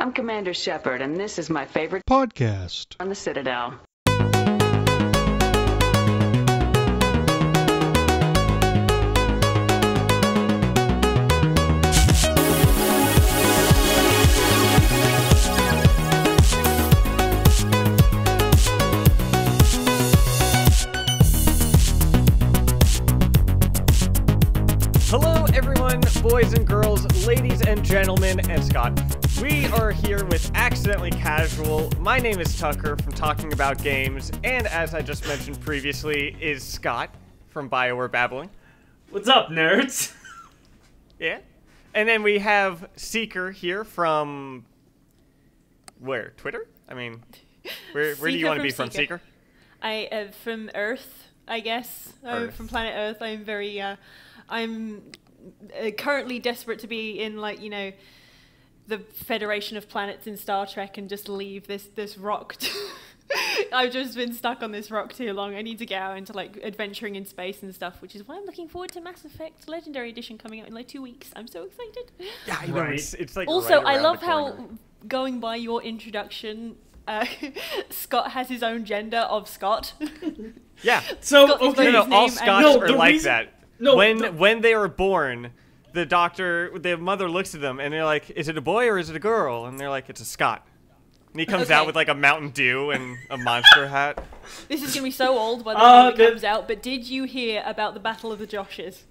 I'm Commander Shepard, and this is my favorite podcast on the Citadel. Hello everyone, boys and girls, ladies and gentlemen, and Scott. We are here with Accidentally Casual. My name is Tucker from Talking About Games, and as I just mentioned previously, is Scott from BioWare Babbling. What's up, nerds? Yeah. And then we have Seeker here from... where? Twitter? I mean, where do you want to be from, Seeker? I am from Earth, I guess. I'm from planet Earth. I'm very... I'm currently desperate to be in, like, you know, the Federation of Planets in Star Trek and just leave this rock. I've just been stuck on this rock too long. I need to get out into, like, adventuring in space and stuff, which is why I'm looking forward to Mass Effect Legendary Edition coming out in, like, 2 weeks. I'm so excited. Yeah, I know. It's like also, right I love the how, corner. going by your introduction, Scott has his own gender of Scott. Yeah. So, Scott is okay. both his All name Scots and- are the like reason- that. No, when they were born, the mother looks at them and they're like, "Is it a boy or is it a girl?" And they're like, "It's a Scot." And he comes out with like a Mountain Dew and a monster hat. This is gonna be so old by the time it the- comes out. But did you hear about the Battle of the Joshes?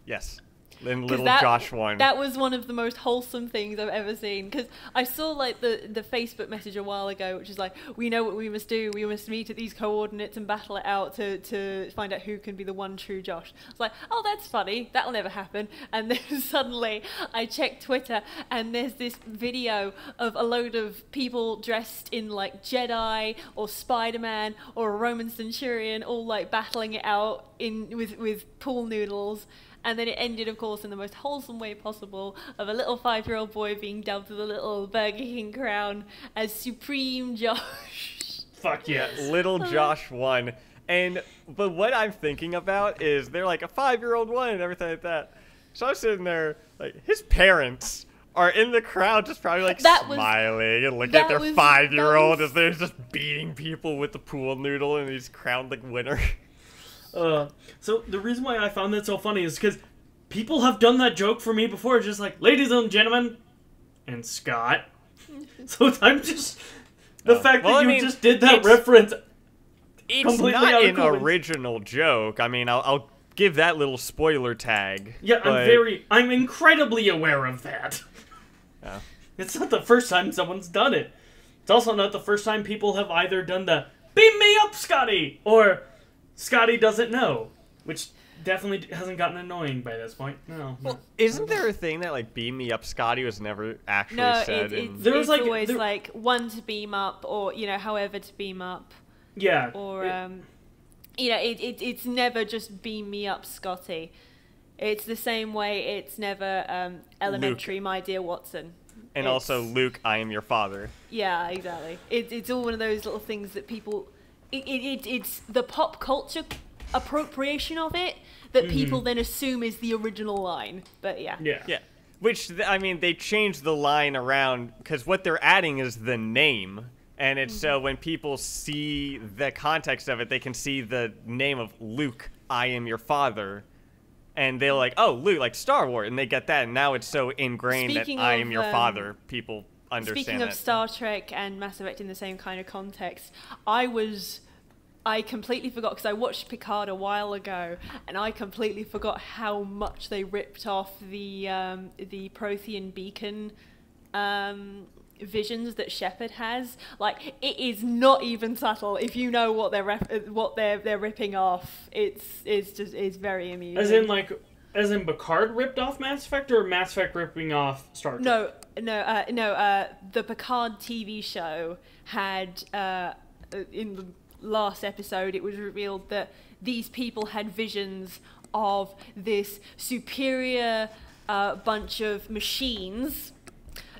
Yes. And 'Cause little that- Josh won. That was one of the most wholesome things I've ever seen. Because I saw like the Facebook message a while ago, which is like, we know what we must do. We must meet at these coordinates and battle it out to find out who can be the one true Josh. I was like, oh, that's funny. That'll never happen. And then suddenly I checked Twitter and there's this video of a load of people dressed in like Jedi or Spider-Man or a Roman centurion all like battling it out with pool noodles. And then it ended, of course, in the most wholesome way possible of a little 5-year-old boy being dubbed with a little Burger King crown as Supreme Josh. Fuck yes. Little Josh won. But what I'm thinking about is they're like a 5-year-old won and everything like that. So I'm sitting there, like, his parents are in the crowd just probably like smiling and looking at their 5-year-old as they're just beating people with the pool noodle and he's crowned like winner. So the reason why I found that so funny is because people have done that joke for me before, just like, ladies and gentlemen, and Scott. So I'm just... The fact that you just did that reference... It's completely not out of an coincidence. original joke. I mean, I'll give that little spoiler tag. Yeah, but... I'm incredibly aware of that. Yeah. It's not the first time someone's done it. It's also not the first time people have either done the, beam me up, Scotty, or... Scotty doesn't know, which definitely hasn't gotten annoying by this point. No. Well, isn't there a thing that, like, beam me up Scotty was never actually said? It's always like one to beam up or, you know, however to beam up. Yeah. Or, you know, it's never just beam me up, Scotty. It's the same way it's never elementary, Luke. My dear Watson. And also, Luke, I am your father. Yeah, exactly. It's all one of those little things that people... It's the pop culture appropriation of it that people then assume is the original line. But yeah. Yeah. Which, I mean, they changed the line around because what they're adding is the name. And it's so when people see the context of it, they can see the name of Luke, I am your father. And they're like, oh, Luke, like Star Wars. And they get that. And now it's so ingrained Speaking that I of, am your father. People understand Speaking of it. Star Trek and Mass Effect in the same kind of context, I completely forgot, because I watched Picard a while ago, and I completely forgot how much they ripped off the Prothean beacon visions that Shepard has. Like, it is not even subtle. If you know what they're ripping off, it's very amusing. As in Picard ripped off Mass Effect, or Mass Effect ripping off Star Trek? No. The Picard TV show had in the last episode, it was revealed that these people had visions of this superior bunch of machines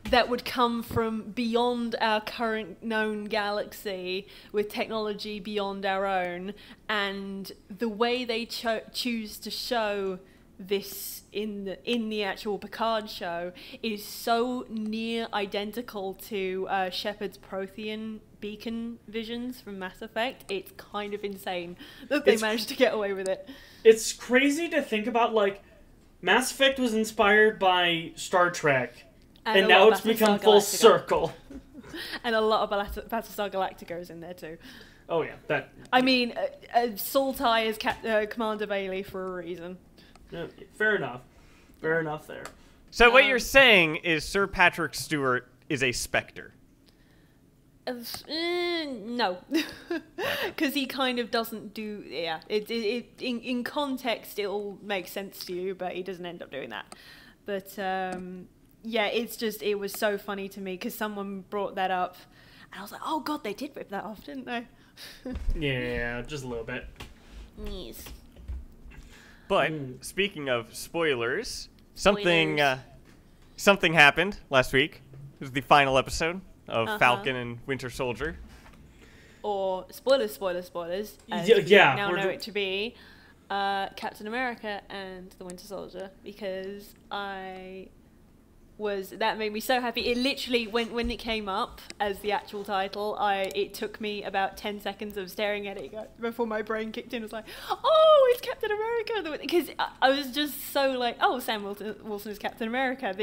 that would come from beyond our current known galaxy with technology beyond our own, and the way they choose to show this in the actual Picard show is so near identical to Shepard's Prothean beacon visions from Mass Effect. It's kind of insane that they managed to get away with it. It's crazy to think about, like, Mass Effect was inspired by Star Trek, and now it's become full circle. And a lot of Battlestar Galactica is in there too. Oh yeah, that. I mean, Sultai is Commander Bailey for a reason. Yeah, fair enough. Fair enough there. So what you're saying is Sir Patrick Stewart is a Spectre. No, because he kind of doesn't do. Yeah, in context it'll make sense to you, but he doesn't end up doing that. But yeah, it was so funny to me because someone brought that up, and I was like, oh god, they did rip that off, didn't they? Yeah, just a little bit. Yes. But speaking of spoilers, something happened last week. It was the final episode of Falcon and Winter Soldier. Or spoilers, as we now know it to be Captain America and the Winter Soldier, because that made me so happy. It literally, when it came up as the actual title, it took me about 10 seconds of staring at it before my brain kicked in. I was like, oh, it's Captain America, because I was just so like, oh, Sam Wilson is Captain America.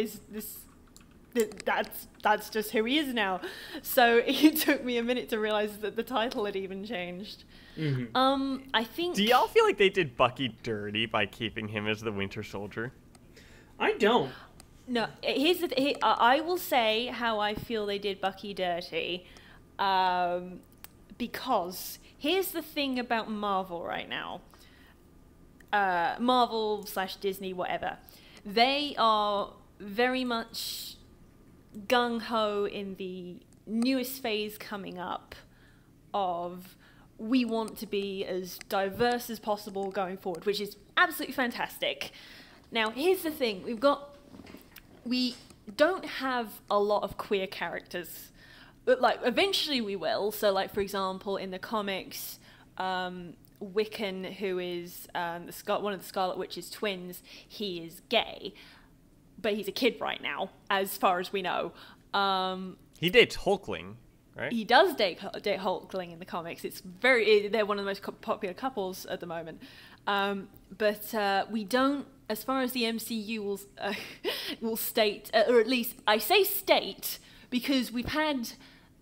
That's just who he is now. So it took me a minute to realize that the title had even changed. Mm-hmm. I think. Do y'all feel like they did Bucky dirty by keeping him as the Winter Soldier? I don't. No, I will say how I feel they did Bucky dirty, because here's the thing about Marvel right now. Marvel/Disney, whatever. They are very much gung-ho in the newest phase coming up of we want to be as diverse as possible going forward, which is absolutely fantastic. Now, here's the thing. We don't have a lot of queer characters, but like eventually we will. So like, for example, in the comics, Wiccan, who is one of the Scarlet Witch's twins, he is gay, but he's a kid right now, as far as we know. He dates Hulkling, right? He does date Hulkling in the comics. They're one of the most popular couples at the moment. But we don't, as far as the MCU will state, or at least I say state, because we've had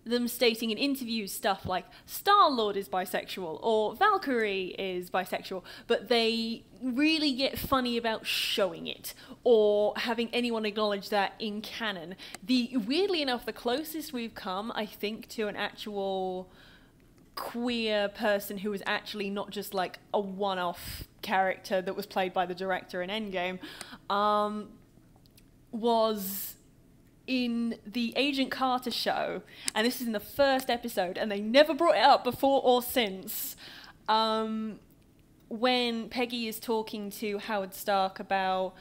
them stating in interviews stuff like Star-Lord is bisexual or Valkyrie is bisexual, but they really get funny about showing it or having anyone acknowledge that in canon. Weirdly enough, the closest we've come, I think, to an actual queer person who was actually not just like a one-off character that was played by the director in Endgame, was in the Agent Carter show, and this is in the first episode, and they never brought it up before or since, when Peggy is talking to Howard Stark about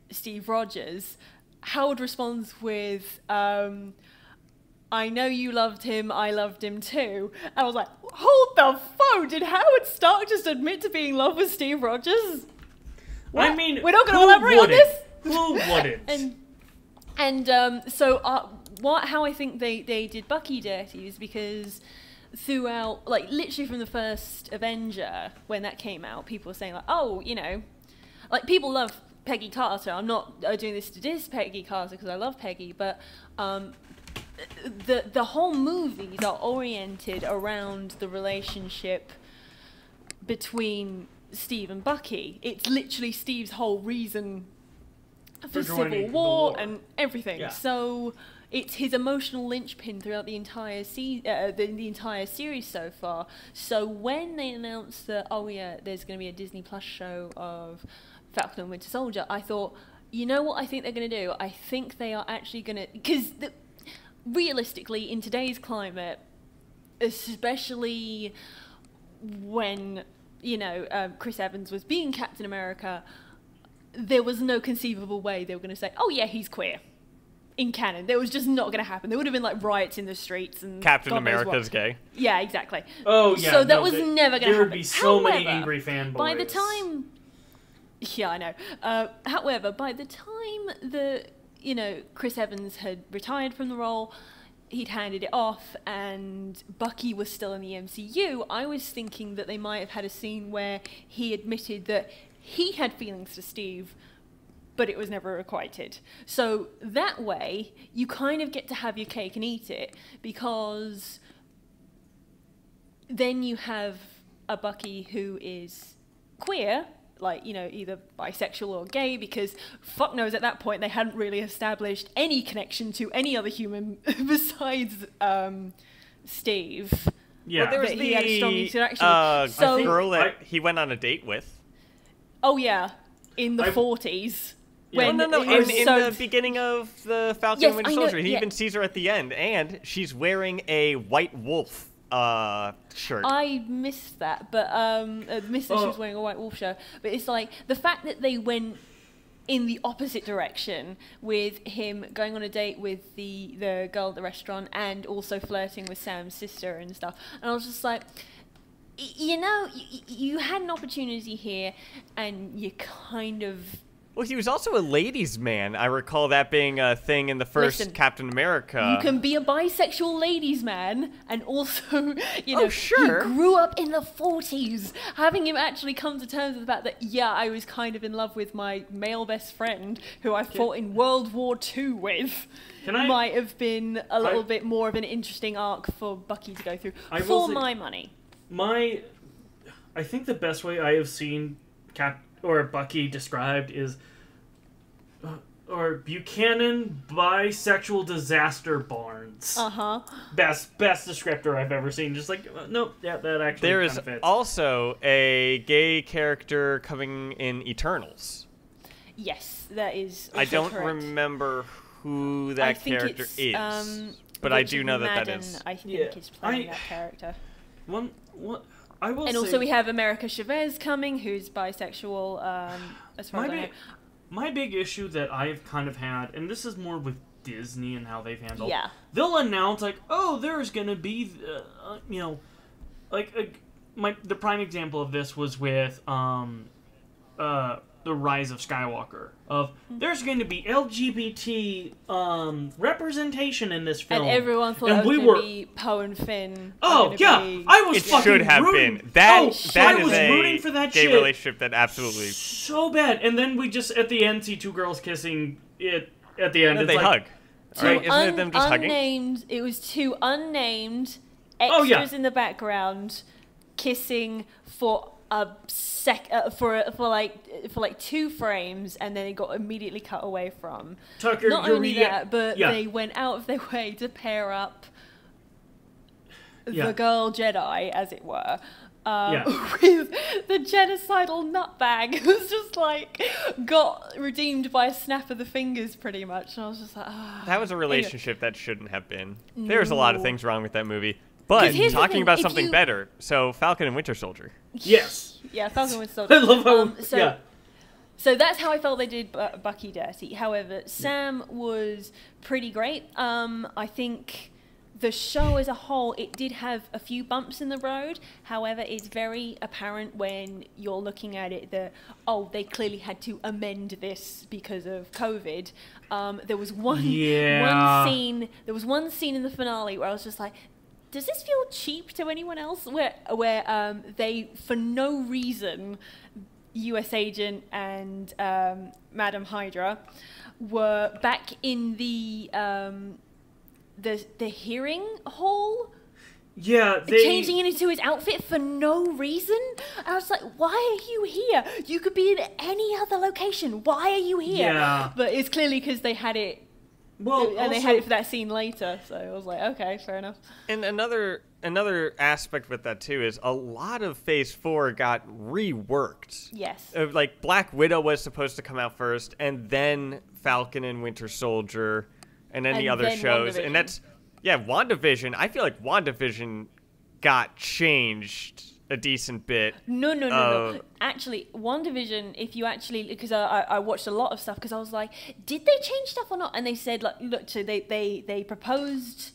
Steve Rogers, Howard responds with, I know you loved him, I loved him too. And I was like, hold the phone, did Howard Stark just admit to being in love with Steve Rogers? What? I mean, we're not going to elaborate on this? Who wouldn't? So how I think they did Bucky dirty is because throughout, like literally from the first Avenger, when that came out, people were saying like, oh, you know, like people love Peggy Carter. I'm not doing this to diss Peggy Carter because I love Peggy, but the whole movies are oriented around the relationship between Steve and Bucky. It's literally Steve's whole reason for Civil War and everything. Yeah. So it's his emotional linchpin throughout the entire the entire series so far. So when they announced that, oh yeah, there's going to be a Disney Plus show of Falcon and Winter Soldier, I thought, you know what I think they're going to do? I think they are actually going to, because realistically, in today's climate, especially when, you know, Chris Evans was being Captain America, there was no conceivable way they were going to say, oh yeah, he's queer in canon. That was just not going to happen. There would have been like riots in the streets and Captain America's gay. Yeah, exactly. Oh yeah. So that was never going to happen. There would be so many angry fanboys. By the time Yeah, I know. However, by the time Chris Evans had retired from the role, he'd handed it off, and Bucky was still in the MCU, I was thinking that they might have had a scene where he admitted that he had feelings for Steve, but it was never requited. So that way, you kind of get to have your cake and eat it, because then you have a Bucky who is queer, like, either bisexual or gay, because fuck knows at that point they hadn't really established any connection to any other human besides Steve. Yeah. Well, there was he had a strong interaction. So, a girl that he went on a date with. Oh, yeah. In the 40s. Yeah. In the beginning of the Falcon and Winter Soldier. He even sees her at the end, and she's wearing a white wolf shirt. I missed that, but missed that she was wearing a white wolf shirt. But it's like the fact that they went in the opposite direction, with him going on a date with the girl at the restaurant and also flirting with Sam's sister and stuff. And I was just like, you had an opportunity here, and you kind of... Well, he was also a ladies' man. I recall that being a thing in the first Captain America. You can be a bisexual ladies' man, and also, sure. He grew up in the 40s. Having him actually come to terms with the fact that, I was kind of in love with my male best friend, who I fought in World War II with, might have been a little bit more of an interesting arc for Bucky to go through, for my money. I think the best way I have seen Bucky described is or Buchanan bisexual disaster Barnes. Best descriptor I've ever seen. Just like nope, that actually there is fits. Also a gay character coming in Eternals. Yes, that is also I don't correct. Remember who that character is, but I do know that is. I think is playing that character. I will and say, also we have America Chavez coming, who's bisexual, as far as I know. My big issue that I've kind of had, and this is more with Disney and how they've handled. Yeah. They'll announce like, oh, there's gonna be, the prime example of this was with The Rise of Skywalker. There's going to be LGBT representation in this film, and everyone thought it was going to be Poe and Finn. Oh yeah, I was. It should have rooting. been that. I was rooting for that gay shit. Relationship that absolutely so bad, and then we just at the end see two girls kissing it at the end. And it's they like, hug. Right? Isn't it them just hugging? It was two unnamed extras in the background kissing for a for like 2 frames, and then it got immediately cut away from. Tucker, not only that, but they went out of their way to pair up the girl Jedi, as it were, with the genocidal nutbag, who's just like got redeemed by a snap of the fingers, pretty much. And I was just like, that was a relationship that shouldn't have been. There's a lot of things wrong with that movie. But talking about something better, so Falcon and Winter Soldier. Yes. Yeah, Falcon and Winter Soldier. I love how. So that's how I felt they did Bucky dirty. However, Sam was pretty great. I think the show as a whole, it did have a few bumps in the road. However, it's very apparent when you're looking at it that, they clearly had to amend this because of COVID. There was one scene in the finale where I was just like, does this feel cheap to anyone else? Where they, for no reason, US Agent and Madam Hydra were back in the hearing hall. Yeah, changing it into his outfit for no reason. I was like, why are you here? You could be in any other location. Why are you here? Yeah. But it's clearly because they had it. Well, and they had it for that scene later, so I was like, okay, fair enough. And another aspect with that too is a lot of Phase 4 got reworked. Yes. Like Black Widow was supposed to come out first, and then Falcon and Winter Soldier, and any other shows. And that's WandaVision. I feel like WandaVision got changed a decent bit. No. Actually, WandaVision, if you actually, because I watched a lot of stuff, because I was like, did they change stuff or not? And they said, like, look, so they proposed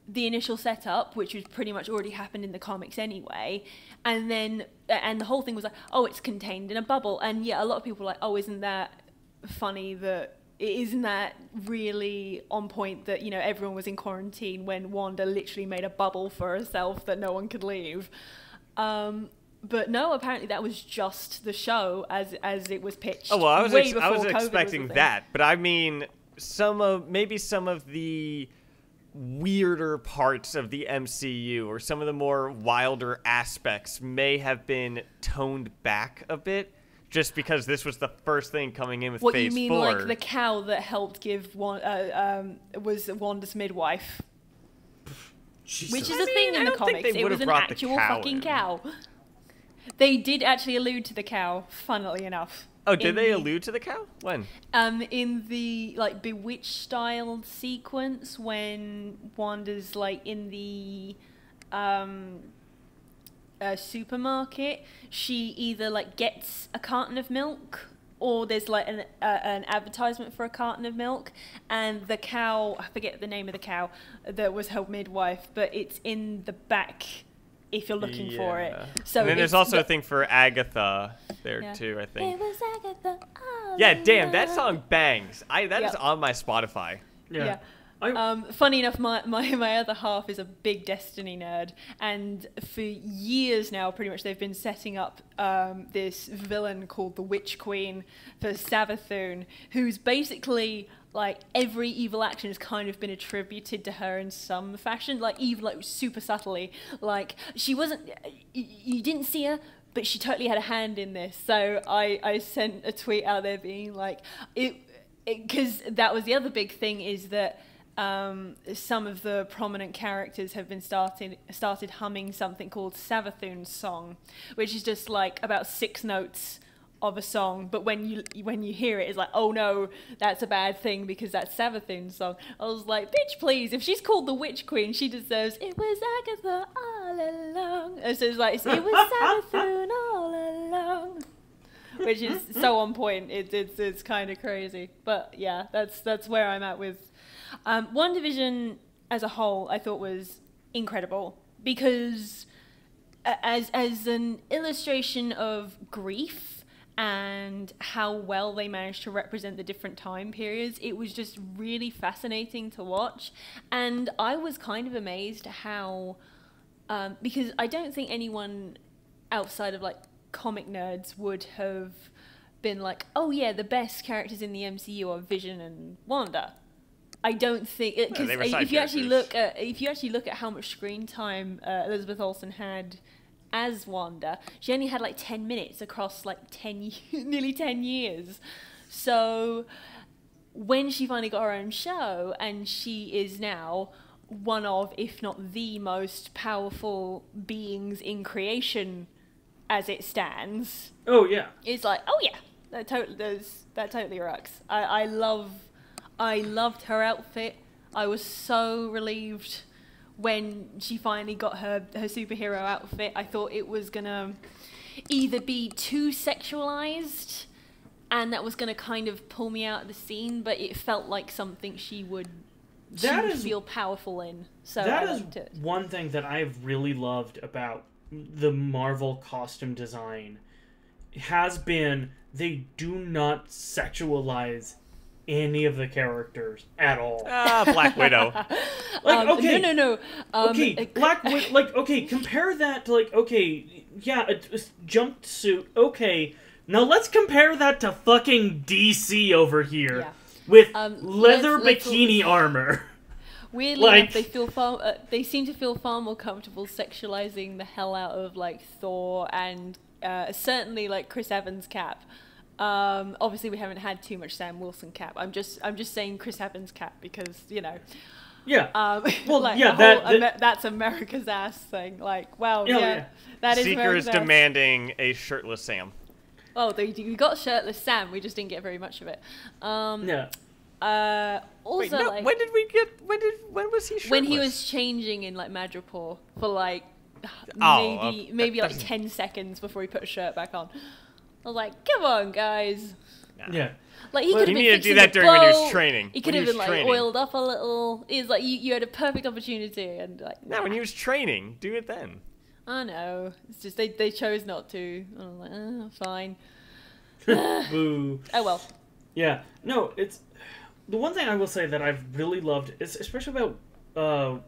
the initial setup, which was pretty much already happened in the comics anyway, and the whole thing was like, oh, it's contained in a bubble, and yeah, a lot of people were like, oh, isn't that funny that isn't that really on point that, you know, everyone was in quarantine when Wanda literally made a bubble for herself that no one could leave. But no, apparently that was just the show as it was pitched. Oh well, I was COVID expecting that, but I mean some of the weirder parts of the MCU or some of the more wilder aspects may have been toned back a bit, just because this was the first thing coming in with what Phase 4. What you mean, like the cow that helped give was Wanda's midwife? Jesus. Which is a thing in the comics. It was an actual fucking cow. They did actually allude to the cow, funnily enough. Oh, did they allude to the cow? When? In the like Bewitched styled sequence when Wanda's like in the supermarket, she either like gets a carton of milk or there's like an advertisement for a carton of milk, and the cow, I forget the name of the cow that was her midwife, but it's in the back if you're looking for it. So and then there's also a thing for Agatha there too, I think. It was Agatha. Yeah, damn, that song bangs. That is on my Spotify. Yeah. Funny enough, my other half is a big Destiny nerd, and for years now, pretty much, they've been setting up this villain called the Witch Queen for Savathun, who's basically like every evil action has kind of been attributed to her in some fashion, like even like super subtly. Like she wasn't, you didn't see her, but she totally had a hand in this. So I sent a tweet out there being like, because that was the other big thing, is that some of the prominent characters have been started humming something called Savathun's song, which is just like about 6 notes of a song, but when you hear it, it's like, oh no, that's a bad thing because that's Savathun's song. I was like, bitch, please, if she's called the Witch Queen, she deserves "It was Agatha all along." And so it's like, "It was Savathun all along," which is so on point. It's kind of crazy, but yeah, that's where I'm at with WandaVision as a whole. I thought was incredible because as an illustration of grief and how well they managed to represent the different time periods, it was just really fascinating to watch. And I was kind of amazed how, because I don't think anyone outside of like comic nerds would have been like, oh yeah, the best characters in the MCU are Vision and Wanda. I don't think, because if you actually look at how much screen time Elizabeth Olsen had as Wanda, she only had like 10 minutes across like nearly 10 years. So when she finally got her own show, and she is now one of, if not the most powerful beings in creation as it stands. Oh yeah. It's like, oh yeah, that totally rocks. I loved her outfit. I was so relieved when she finally got her superhero outfit. I thought it was gonna either be too sexualized and that was gonna kind of pull me out of the scene, but it felt like something she would feel powerful in. So that I is liked it. One thing that I've really loved about the Marvel costume design has been they do not sexualize any of the characters at all. Black Widow. Like, okay. No. Okay, Black Widow. Like, okay, compare that to like, okay, yeah, a jumpsuit. Okay, now let's compare that to fucking DC over here with leather bikini armor. Weirdly enough, they seem to feel far more comfortable sexualizing the hell out of like Thor and certainly like Chris Evans' Cap. Obviously we haven't had too much Sam Wilson Cap. I'm just saying Chris Evans' Cap because, you know. Yeah. Well, like yeah, that's America's ass thing. Like, wow, yeah. That is Seeker is America's demanding a shirtless Sam. Oh, we got shirtless Sam. We just didn't get very much of it. Yeah. Also, wait, no, like, when was he shirtless? When he was changing in like Madripoor for like maybe like 10 seconds before he put a shirt back on. I was like, come on, guys. Nah. Yeah. Like, he could have been needed to fixing do that the during when he was boat. training. He could When have he been, was like, training. oiled up a little. It's like, you had a perfect opportunity, and, like, No, when he was training, do it then. I know. It's just, they chose not to. And I'm like, oh, fine. Boo. Oh, well. Yeah. No, it's... The one thing I will say that I've really loved, is especially about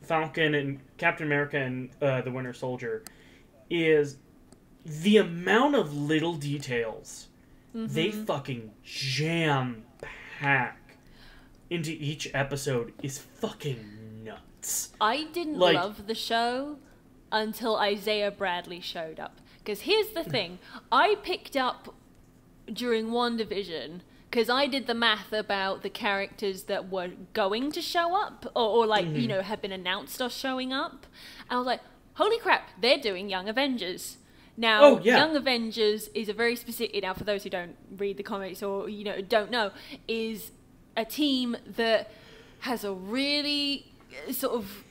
Falcon and Captain America and the Winter Soldier, is the amount of little details they fucking jam-pack into each episode is fucking nuts. I didn't love the show until Isaiah Bradley showed up. Because here's the thing. I picked up during WandaVision, because I did the math about the characters that were going to show up, or like, you know, have been announced or showing up. And I was like, holy crap, they're doing Young Avengers. Now, Young Avengers is a very specific, now for those who don't read the comics or, you know, don't know, is a team that has a really sort of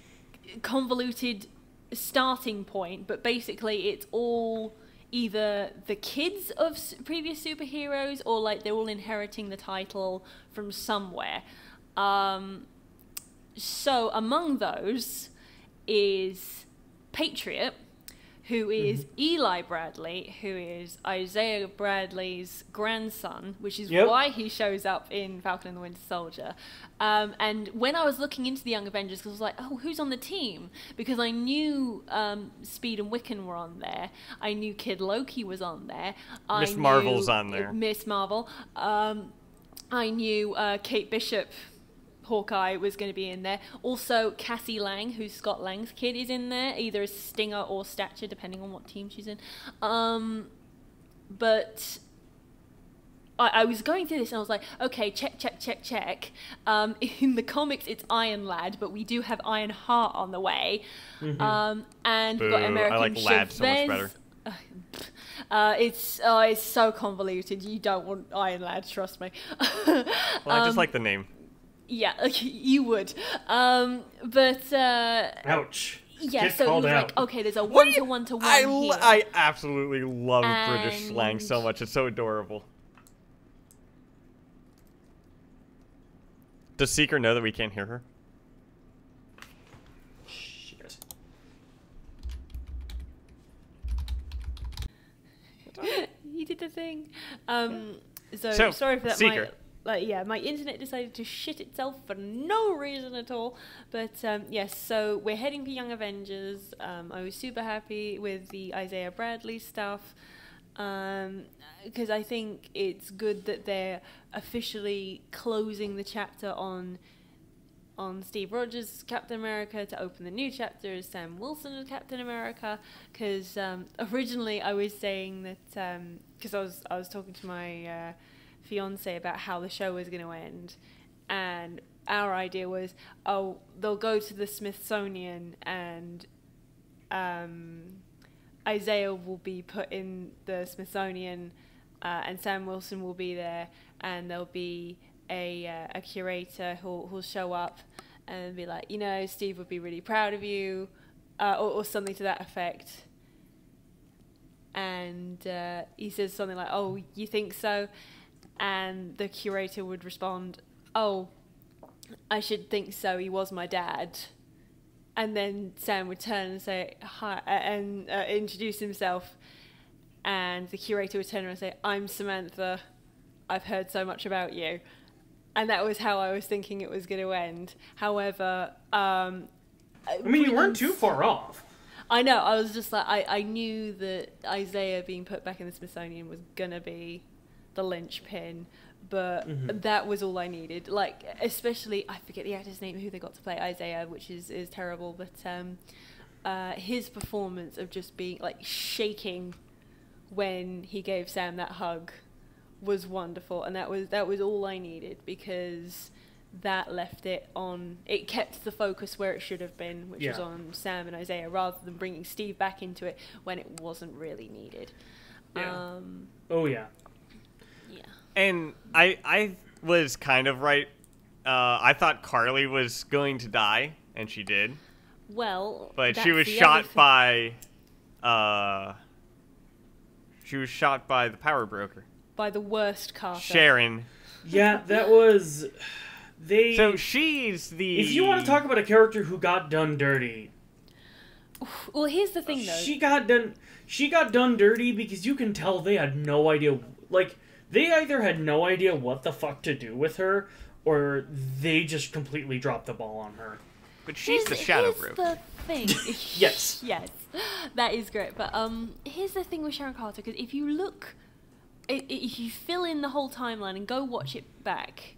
convoluted starting point, but basically it's all either the kids of previous superheroes or like they're all inheriting the title from somewhere. So among those is Patriot, who is Eli Bradley, who is Isaiah Bradley's grandson, which is why he shows up in Falcon and the Winter Soldier. And when I was looking into the Young Avengers, because I was like, oh, who's on the team? Because I knew Speed and Wiccan were on there. I knew Kid Loki was on there. Miss Marvel's on there. Miss Marvel. I knew Kate Bishop, Hawkeye, was going to be in there. Also, Cassie Lang, who's Scott Lang's kid, is in there, either as Stinger or Stature, depending on what team she's in. But I was going through this and I was like, okay, check. In the comics, it's Iron Lad, but we do have Iron Heart on the way. And we've got American I like Lad so much better. It's so convoluted. You don't want Iron Lad, trust me. Well, I just like the name. Yeah, you would. But ouch. Yeah, Get so it called was out. like, okay, there's a one-to-one-to-one here. I absolutely love British slang so much. It's so adorable. Does Seeker know that we can't hear her? Shit. You did the thing. So sorry for that. Seeker. My internet decided to shit itself for no reason at all. But yes, so we're heading for Young Avengers. I was super happy with the Isaiah Bradley stuff, because I think it's good that they're officially closing the chapter on Steve Rogers' Captain America to open the new chapter as Sam Wilson as Captain America. Because originally I was saying that because I was talking to my fiance about how the show was going to end, and our idea was, oh, they'll go to the Smithsonian and Isaiah will be put in the Smithsonian and Sam Wilson will be there, and there'll be a curator who'll show up and be like, you know, Steve would be really proud of you, or something to that effect. And he says something like, oh, you think so? And the curator would respond, oh, I should think so, he was my dad. And then Sam would turn and say, hi, and introduce himself. And the curator would turn around and say, I'm Samantha, I've heard so much about you. And that was how I was thinking it was going to end. However, I mean, you weren't too far off. I know, I was just like, I knew that Isaiah being put back in the Smithsonian was going to be the linchpin, but that was all I needed. Like, especially, I forget the actor's name who they got to play Isaiah, which is terrible, but his performance of just being like shaking when he gave Sam that hug was wonderful, and that was all I needed, because that left it kept the focus where it should have been, which was on Sam and Isaiah, rather than bringing Steve back into it when it wasn't really needed. Yeah. Yeah. And I was kind of right. I thought Carly was going to die, and she did. Well, but she was shot by. She was shot by the power broker. by the worst Carter. Sharon. Yeah, that was... So she's the... If you want to talk about a character who got done dirty... Well, here's the thing, though. She got done dirty because you can tell they had no idea... Like, they either had no idea what the fuck to do with her, or they just completely dropped the ball on her. But she's the shadow group. Here's the thing. Yes. Yes. That is great. But here's the thing with Sharon Carter, because if you look... If you fill in the whole timeline and go watch it back,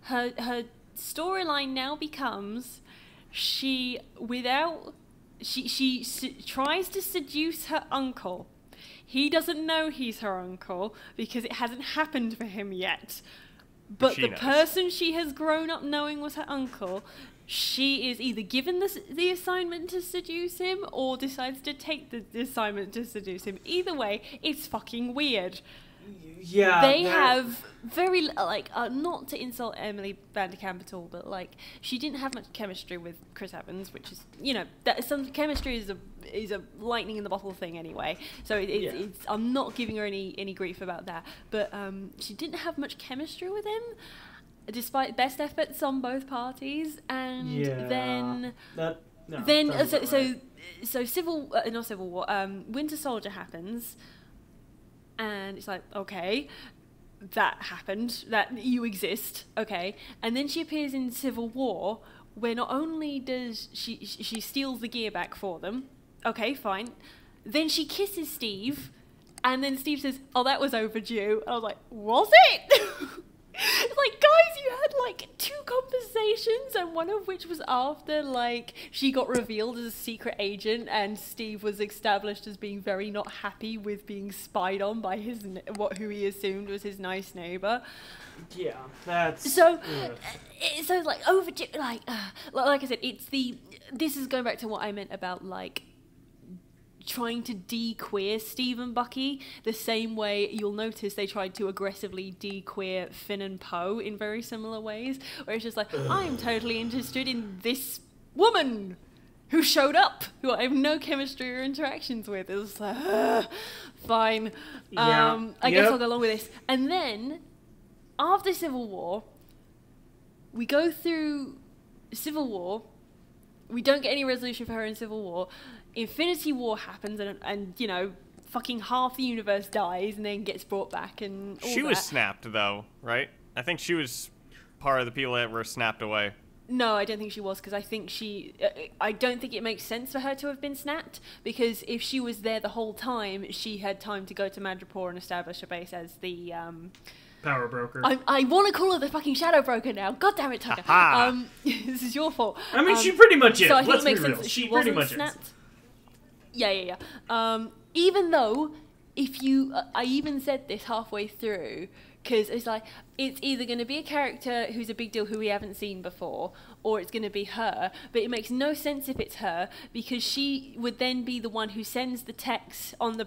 her storyline now becomes she tries to seduce her uncle. He doesn't know he's her uncle because it hasn't happened for him yet. But the person she has grown up knowing was her uncle, she is either given the assignment to seduce him or decides to take the assignment to seduce him. Either way, it's fucking weird. Yeah, they have very not to insult Emily Vanderkamp at all, but like she didn't have much chemistry with Chris Evans, which is that some chemistry is a lightning in the bottle thing anyway. So it's I'm not giving her any grief about that, but she didn't have much chemistry with him, despite best efforts on both parties, and so Civil War, Winter Soldier happens. And it's like, okay, that happened, that you exist, okay. And then she appears in Civil War, where not only does she steals the gear back for them, okay, fine. Then she kisses Steve, and then Steve says, oh, that was overdue. I was like, was it? It's like, guys, you had like 2 conversations, and one of which was after like she got revealed as a secret agent, and Steve was established as being very not happy with being spied on by who he assumed was his nice neighbor. Yeah, that's so like overdue. Like I said, this is going back to what I meant about like trying to de-queer Steve and Bucky the same way you'll notice they tried to aggressively de-queer Finn and Poe in very similar ways, where it's just like, I'm totally interested in this woman who showed up, who I have no chemistry or interactions with. It was like, fine. I guess I'll go along with this. And then, after Civil War, we go through Civil War. We don't get any resolution for her in Civil War. Infinity War happens, and fucking half the universe dies and then gets brought back, and all she was snapped, though, right? I think she was part of the people that were snapped away. No, I don't think she was, because I think I don't think it makes sense for her to have been snapped, because if she was there the whole time, she had time to go to Madripoor and establish a base as the power broker. I want to call her the fucking shadow broker now. God damn it, Tucker. This is your fault. I mean, she pretty much is. So I think Let's it makes be real. sense that She wasn't pretty much snapped. is. Yeah. Even though, I even said this halfway through, because it's like, it's either going to be a character who's a big deal who we haven't seen before, or it's going to be her, but it makes no sense if it's her, because she would then be the one who sends the text on the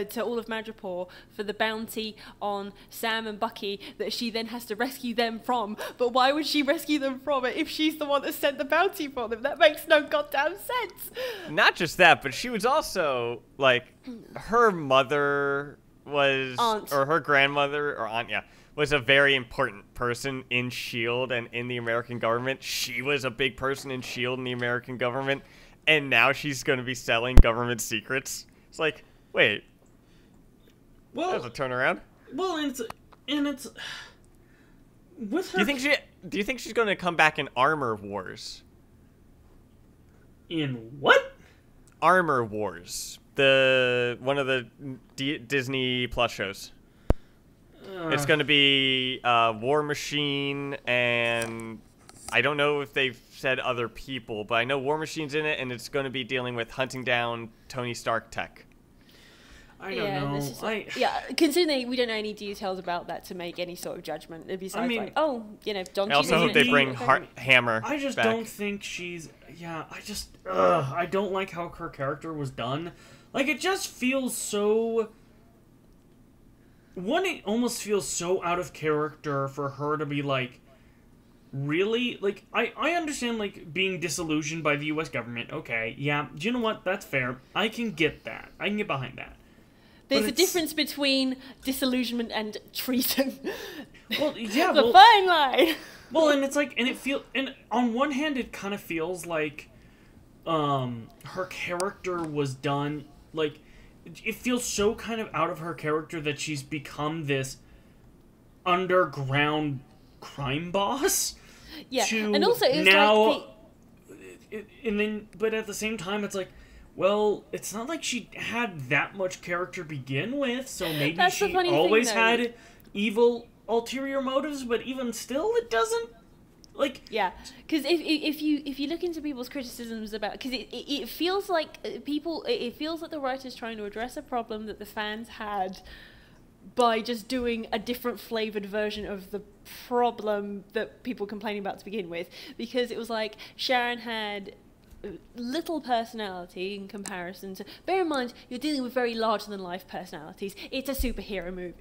to all of Madripoor for the bounty on Sam and Bucky that she then has to rescue them from. But why would she rescue them from it if she's the one that sent the bounty for them? That makes no goddamn sense. Not just that, but she was also, like, her mother was, aunt. Or her grandmother, or aunt, was a very important person in S.H.I.E.L.D. and in the American government. She was a big person in S.H.I.E.L.D. and the American government, and now she's going to be selling government secrets. It's like, wait, there's a turnaround. Well, and it's with her. Do you think she's going to come back in Armor Wars? In what? Armor Wars, one of the Disney Plus shows. It's going to be War Machine, and I don't know if they've said other people, but I know War Machine's in it, and it's going to be dealing with hunting down Tony Stark tech. I don't know. Considering we don't know any details about that to make any sort of judgment. Besides, Don. I also hope they bring Hammer. I just back. Don't think she's. Yeah, I don't like how her character was done. Like, it just feels so. It almost feels so out of character for her to be like, really? Like, I understand, like, being disillusioned by the U.S. government. Okay, yeah, you know what? That's fair. I can get that. I can get behind that. There's a difference between disillusionment and treason. Well, yeah, the fine line. Well, and it's like, and on one hand, it kind of feels like, her character was done, like, it feels so kind of out of her character that she's become this underground crime boss. Yeah, and also it's now, but at the same time, it's like, well, it's not like she had that much character to begin with, so maybe she always had evil ulterior motives, but even still, it doesn't, like... Yeah, because if you look into people's criticisms about... Because it feels like it feels like the writer's trying to address a problem that the fans had by just doing a different flavoured version of the problem that people were complaining about to begin with. Because it was like, Sharon had little personality in comparison to... Bear in mind, you're dealing with very larger-than-life personalities. It's a superhero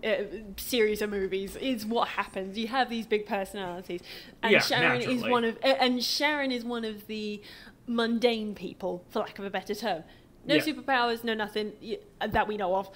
series of movies. It's what happens. You have these big personalities, and Sharon is one of the mundane people, for lack of a better term. No superpowers, no nothing that we know of.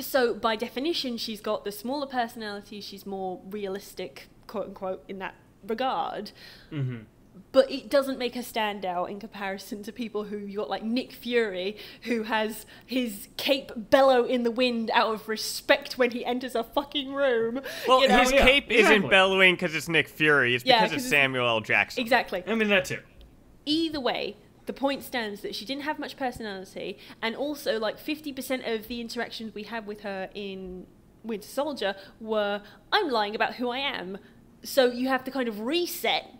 So by definition, she's got the smaller personality. She's more realistic, quote unquote, in that regard. Mm-hmm. But it doesn't make her stand out in comparison to people who you got like Nick Fury, who has his cape bellow in the wind out of respect when he enters a fucking room. Well, his cape isn't bellowing because it's Nick Fury. It's because it's Samuel L. Jackson. Exactly. I mean, that's it. Either way, the point stands that she didn't have much personality, and also like 50% of the interactions we had with her in Winter Soldier were, I'm lying about who I am. So you have to kind of reset.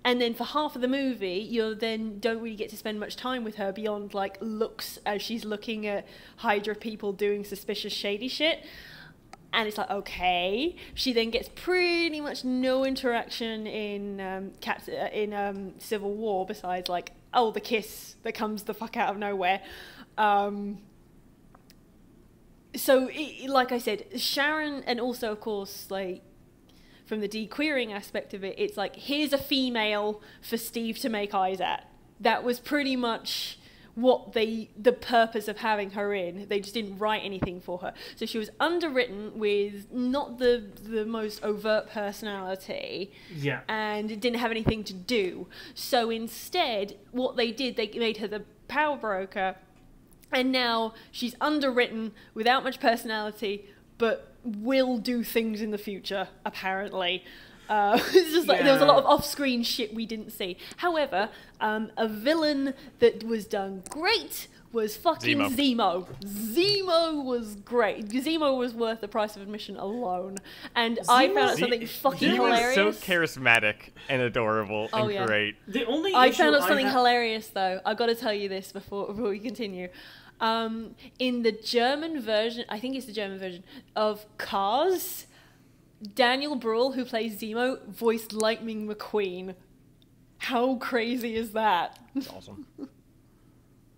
And then for half of the movie, you then don't really get to spend much time with her beyond, like, looks as she's looking at Hydra people doing suspicious, shady shit. And it's like, okay. She then gets pretty much no interaction in Civil War besides, like, oh, the kiss that comes the fuck out of nowhere. So, like I said, Sharon, and also, of course, like, from the de-queering aspect of it, it's like, here's a female for Steve to make eyes at. That was pretty much what the purpose of having her in. They just didn't write anything for her. So she was underwritten with not the most overt personality. Yeah. And it didn't have anything to do. So instead, what they did, they made her the power broker, and now she's underwritten without much personality, but will do things in the future, apparently. It's just like there was a lot of off-screen shit we didn't see. However, a villain that was done great was fucking Zemo. Zemo was great. Zemo was worth the price of admission alone. And I found out something fucking hilarious. He was so charismatic and adorable and great. I found out something hilarious, though. I've got to tell you this before we continue. In the German version, I think it's the German version of Cars, Daniel Bruhl, who plays Zemo, voiced Lightning McQueen. How crazy is that? That's awesome.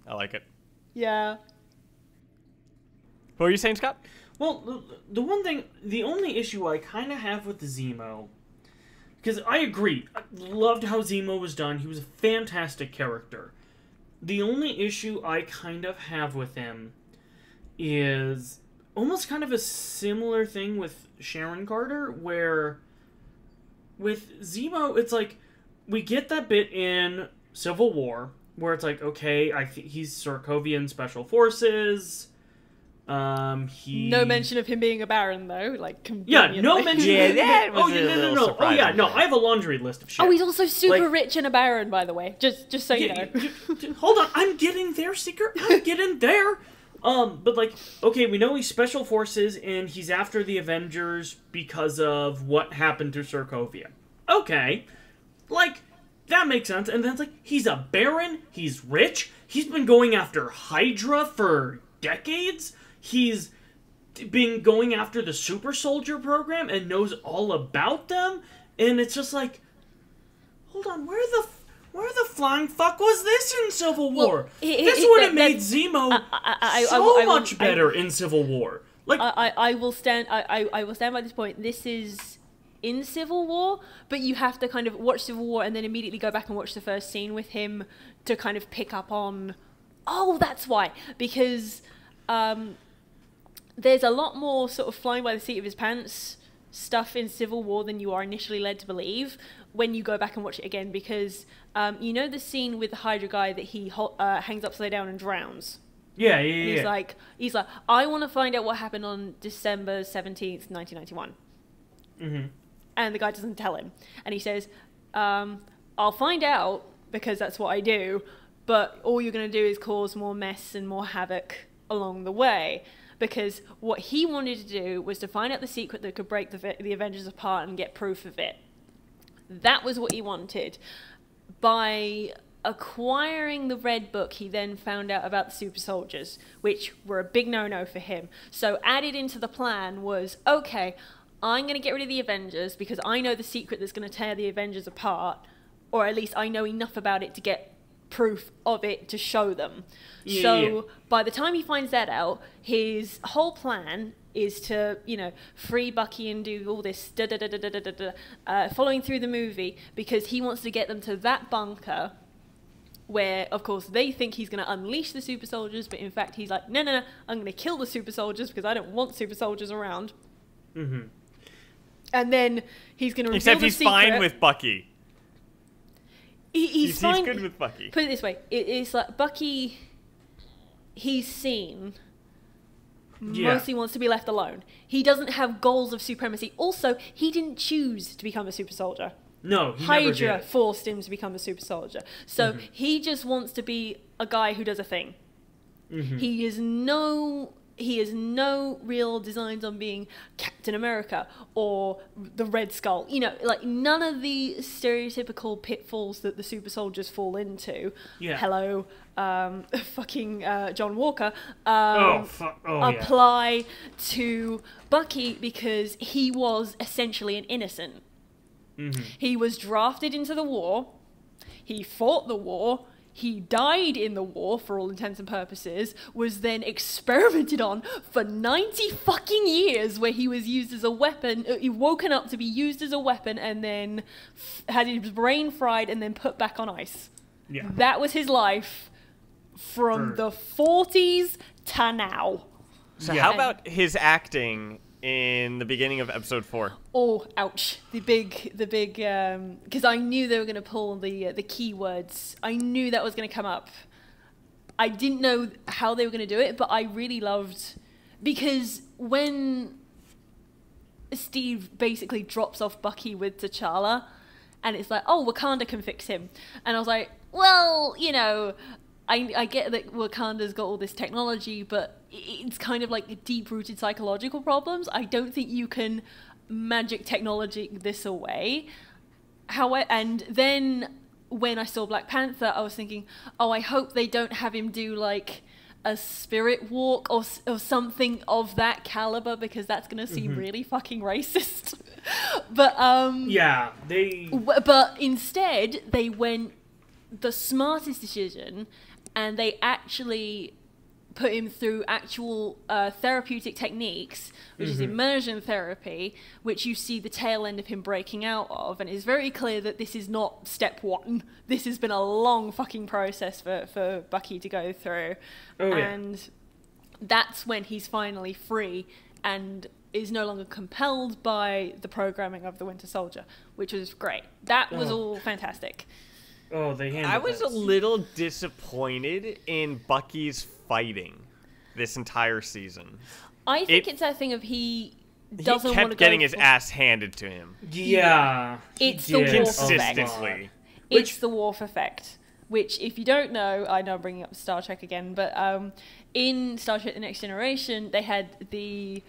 I like it. Yeah. What were you saying, Scott? Well, the only issue I kind of have with the Zemo, because I agree, I loved how Zemo was done. He was a fantastic character. The only issue I kind of have with him is almost kind of a similar thing with Sharon Carter, where with Zemo, it's like, we get that bit in Civil War, where it's like, okay, he's Sokovian Special Forces. No mention of him being a Baron, though. Like, yeah, no mention. Yeah, that was no. Oh yeah, no. I have a laundry list of shit. Oh, he's also super rich and a Baron, by the way. Just so you know. Hold on, I'm getting there, Seeker. I'm getting there. But like, okay, we know he's Special Forces and he's after the Avengers because of what happened to Sokovia. Okay, like that makes sense. And then it's like, he's a Baron. He's rich. He's been going after Hydra for decades. He's been going after the Super Soldier program and knows all about them, and it's just like, hold on, where the flying fuck was this in Civil War? This would have made Zemo so much better in Civil War. Like, I will stand by this point. This is in Civil War, but you have to kind of watch Civil War and then immediately go back and watch the first scene with him to kind of pick up on, oh, that's why, because there's a lot more sort of flying by the seat of his pants stuff in Civil War than you are initially led to believe when you go back and watch it again, because you know the scene with the Hydra guy that he hangs upside down and drowns? Yeah. He's like, I want to find out what happened on December 17th, 1991. Mm-hmm. And the guy doesn't tell him. And he says, I'll find out because that's what I do, but all you're going to do is cause more mess and more havoc along the way. Because what he wanted to do was to find out the secret that could break the Avengers apart and get proof of it. That was what he wanted. By acquiring the Red Book, he then found out about the super soldiers, which were a big no-no for him. So added into the plan was, okay, I'm going to get rid of the Avengers because I know the secret that's going to tear the Avengers apart, or at least I know enough about it to get proof of it to show them. By the time he finds that out, his whole plan is to, free Bucky and do all this following through the movie, because he wants to get them to that bunker where, of course, they think he's going to unleash the super soldiers, but in fact he's like, no, I'm going to kill the super soldiers because I don't want super soldiers around. Mm-hmm. And then he's going to reveal Except the he's secret. fine with Bucky. He's fine. He's good with Bucky. Put it this way. It's like Bucky, he's seen, mostly wants to be left alone. He doesn't have goals of supremacy. Also, he didn't choose to become a super soldier. No, he Hydra never did. forced him to become a super soldier. So he just wants to be a guy who does a thing. Mm-hmm. He has no real designs on being Captain America or the Red Skull. None of the stereotypical pitfalls that the super soldiers fall into. Yeah. Hello, fucking John Walker. Apply to Bucky, because he was essentially an innocent. Mm-hmm. He was drafted into the war. He fought the war. He died in the war, for all intents and purposes, was then experimented on for 90 fucking years, where he was used as a weapon. He woken up to be used as a weapon, and then had his brain fried and then put back on ice. Yeah. That was his life from the 40s to now. So how about his acting in the beginning of episode 4? Oh, ouch. The big, because I knew they were going to pull the keywords. I knew that was going to come up. I didn't know how they were going to do it, but I really loved, because when Steve basically drops off Bucky with T'Challa, and it's like, oh, Wakanda can fix him. And I was like, well, I get that Wakanda's got all this technology, but it's kind of like deep-rooted psychological problems. I don't think you can magic technology this away. And then when I saw Black Panther, I was thinking, oh, I hope they don't have him do like a spirit walk or something of that caliber, because that's going to seem really fucking racist. But But instead, they went the smartest decision, and they actually put him through actual therapeutic techniques, which is immersion therapy, which you see the tail end of him breaking out of, and it's very clear that this is not step one. This has been a long fucking process for Bucky to go through. And that's when he's finally free and is no longer compelled by the programming of the Winter Soldier, which was great. That was all fantastic. Oh, they handled I was a little disappointed in Bucky's fighting this entire season. I think it's that thing of he doesn't want to go. He kept getting his ass handed to him. Yeah. It's the Worf effect. Consistently. It's the Worf effect, which, if you don't know, I know I'm bringing up Star Trek again, but in Star Trek The Next Generation, they had the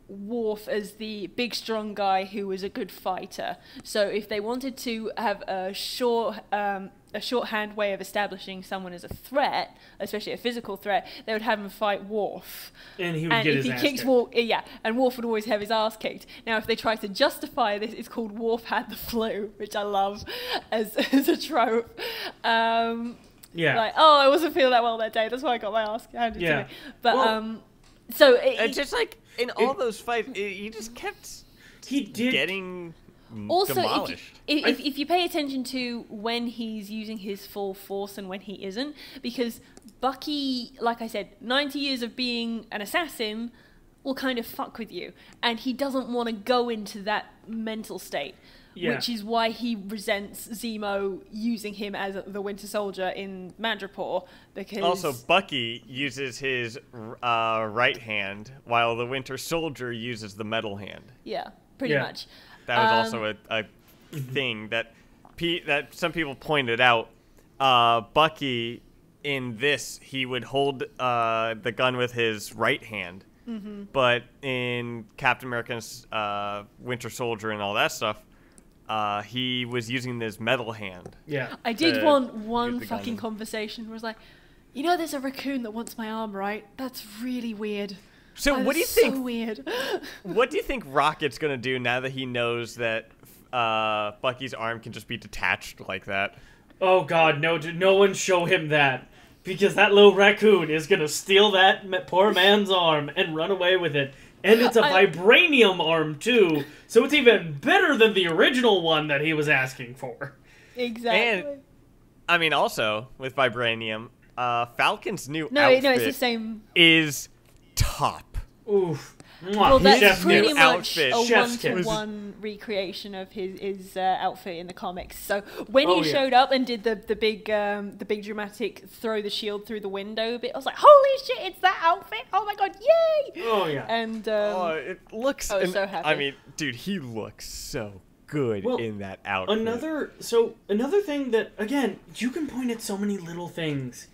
Worf as the big strong guy who was a good fighter. So if they wanted to have a shorthand way of establishing someone as a threat, especially a physical threat, they would have him fight Worf. And he would get his ass kicked. And Worf would always have his ass kicked. Now, if they try to justify this, it's called Worf had the flu, which I love as a trope. Like, oh, I wasn't feeling that well that day, that's why I got my ass handed to me. But so it's just like in all those fights, he just kept getting Also, demolished. if you pay attention to when he's using his full force and when he isn't, because Bucky, like I said, 90 years of being an assassin will kind of fuck with you, and he doesn't want to go into that mental state. Yeah. Which is why he resents Zemo using him as the Winter Soldier in Madripoor, because... Also, Bucky uses his right hand, while the Winter Soldier uses the metal hand. Yeah, pretty much. That was also a thing that some people pointed out. Bucky, in this, he would hold the gun with his right hand, but in Captain America's Winter Soldier and all that stuff, he was using his metal hand. Yeah. I did want one fucking conversation where I was like, you know, there's a raccoon that wants my arm, right? That's really weird. So what do you think? So weird. What do you think Rocket's gonna do now that he knows that Bucky's arm can just be detached like that? Oh God, no one show him that, because that little raccoon is gonna steal that poor man's arm and run away with it. And it's a vibranium arm, too, so it's even better than the original one that he was asking for. Exactly. And, I mean, also, with vibranium, Falcon's new outfit no, it's the same. Is top. Oof. Well, that's Chef's pretty new much outfit. a Chef's one-to-one recreation of his outfit in the comics. So when he showed up and did the big dramatic throw the shield through the window bit, I was like, "Holy shit! It's that outfit! Oh my god, yay!" Oh yeah. And it looks. I was so happy. I mean, dude, he looks so good in that outfit. Another thing that, again, you can point at so many little things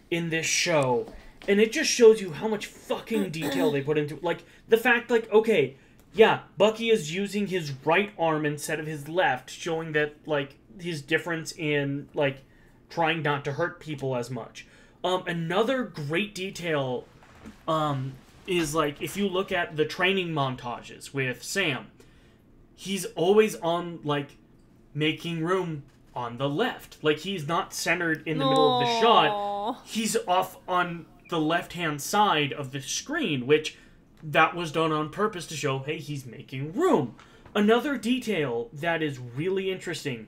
in this show, and it just shows you how much fucking detail they put into, like, the fact, like, okay, yeah, Bucky is using his right arm instead of his left, showing that, like, his difference in, like, trying not to hurt people as much. Another great detail is, like, if you look at the training montages with Sam, he's always on, like, making room on the left. Like, he's not centered in the middle of the shot. He's off on the left-hand side of the screen, which that was done on purpose to show, hey, he's making room. Another detail that is really interesting,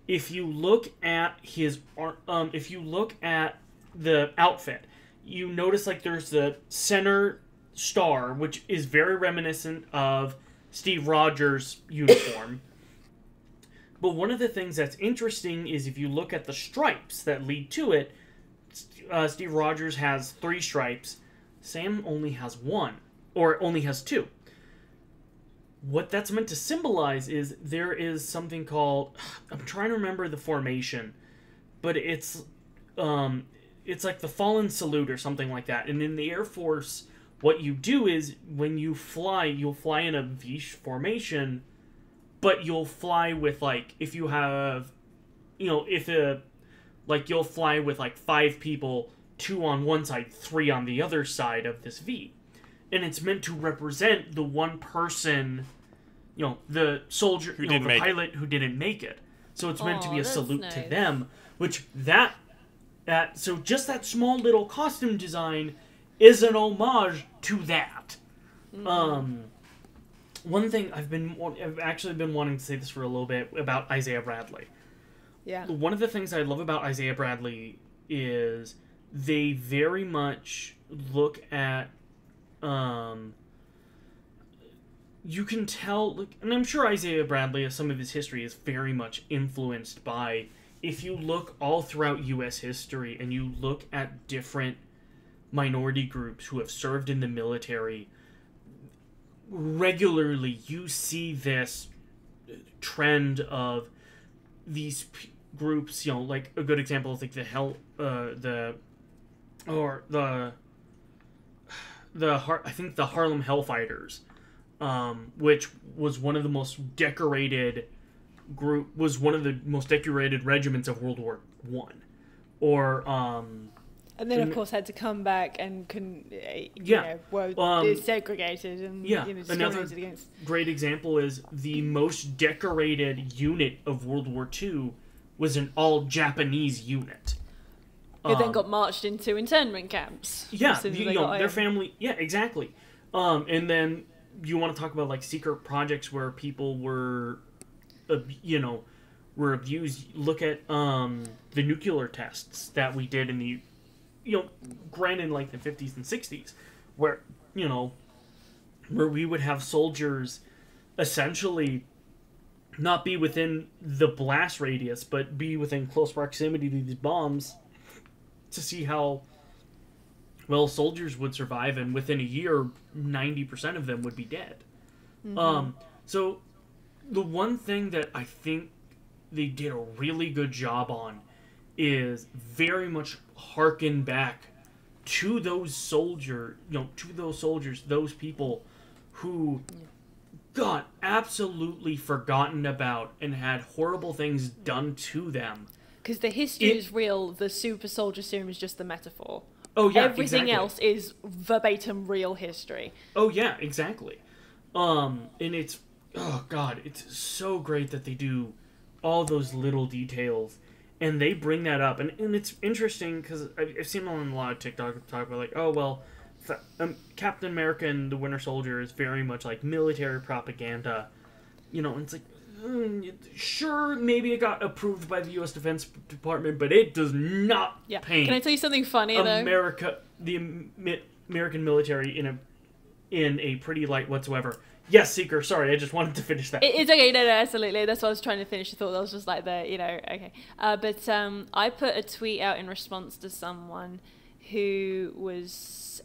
if you look at if you look at the outfit, you notice, like, there's the center star, which is very reminiscent of Steve Rogers' uniform. But one of the things that's interesting is if you look at the stripes that lead to it, Steve Rogers has 3 stripes. Sam only has 1, or only has 2. What that's meant to symbolize is there is something called, I'm trying to remember the formation, but it's like the fallen salute or something like that. And in the Air Force, what you do is when you fly, you'll fly in a V formation, but you'll fly with, like, if you have, you'll fly with, like, 5 people, 2 on one side, 3 on the other side of this V. And it's meant to represent the one person, the soldier, the pilot who didn't make it. So it's meant to be a salute to them, which so just that small little costume design is an homage to that. One thing I've actually been wanting to say this for a little bit about Isaiah Bradley. Yeah. One of the things I love about Isaiah Bradley is they very much look at, you can tell, like, and I'm sure Isaiah Bradley, as some of his history, is very much influenced by, if you look all throughout U.S. history and you look at different minority groups who have served in the military, regularly you see this trend of these groups, like a good example is like the Harlem Hellfighters, which was one of the most decorated regiments of World War One, and then of course had to come back and were segregated and discriminated against. Great example is the most decorated unit of World War II was an all Japanese unit. Who then got marched into internment camps. Yeah, their family. Yeah, exactly. And then you want to talk about, like, secret projects where people were were abused. Look at the nuclear tests that we did in the, granted, like the 50s and 60s, where we would have soldiers essentially not be within the blast radius, but be within close proximity to these bombs to see how well soldiers would survive, and within a year, 90% of them would be dead. Mm-hmm. So the one thing that I think they did a really good job on is very much harken back to those those people who got absolutely forgotten about and had horrible things done to them. Because the history is real, the super soldier serum is just the metaphor. Oh yeah, everything else is verbatim real history. Oh yeah, exactly. And it's, oh god, it's so great that they do all those little details, and they bring that up, and it's interesting because I've seen on a lot of TikTok talk about like, oh well, Captain America and the Winter Soldier is very much like military propaganda, and it's like, sure, maybe it got approved by the U.S. Defense Department, but it does not paint. Can I tell you something funny though? The American military in a pretty light whatsoever. Yes, Seeker. Sorry, I just wanted to finish that. It's okay. No, absolutely. That's what I was trying to finish the thought. I was just like okay. But I put a tweet out in response to someone who was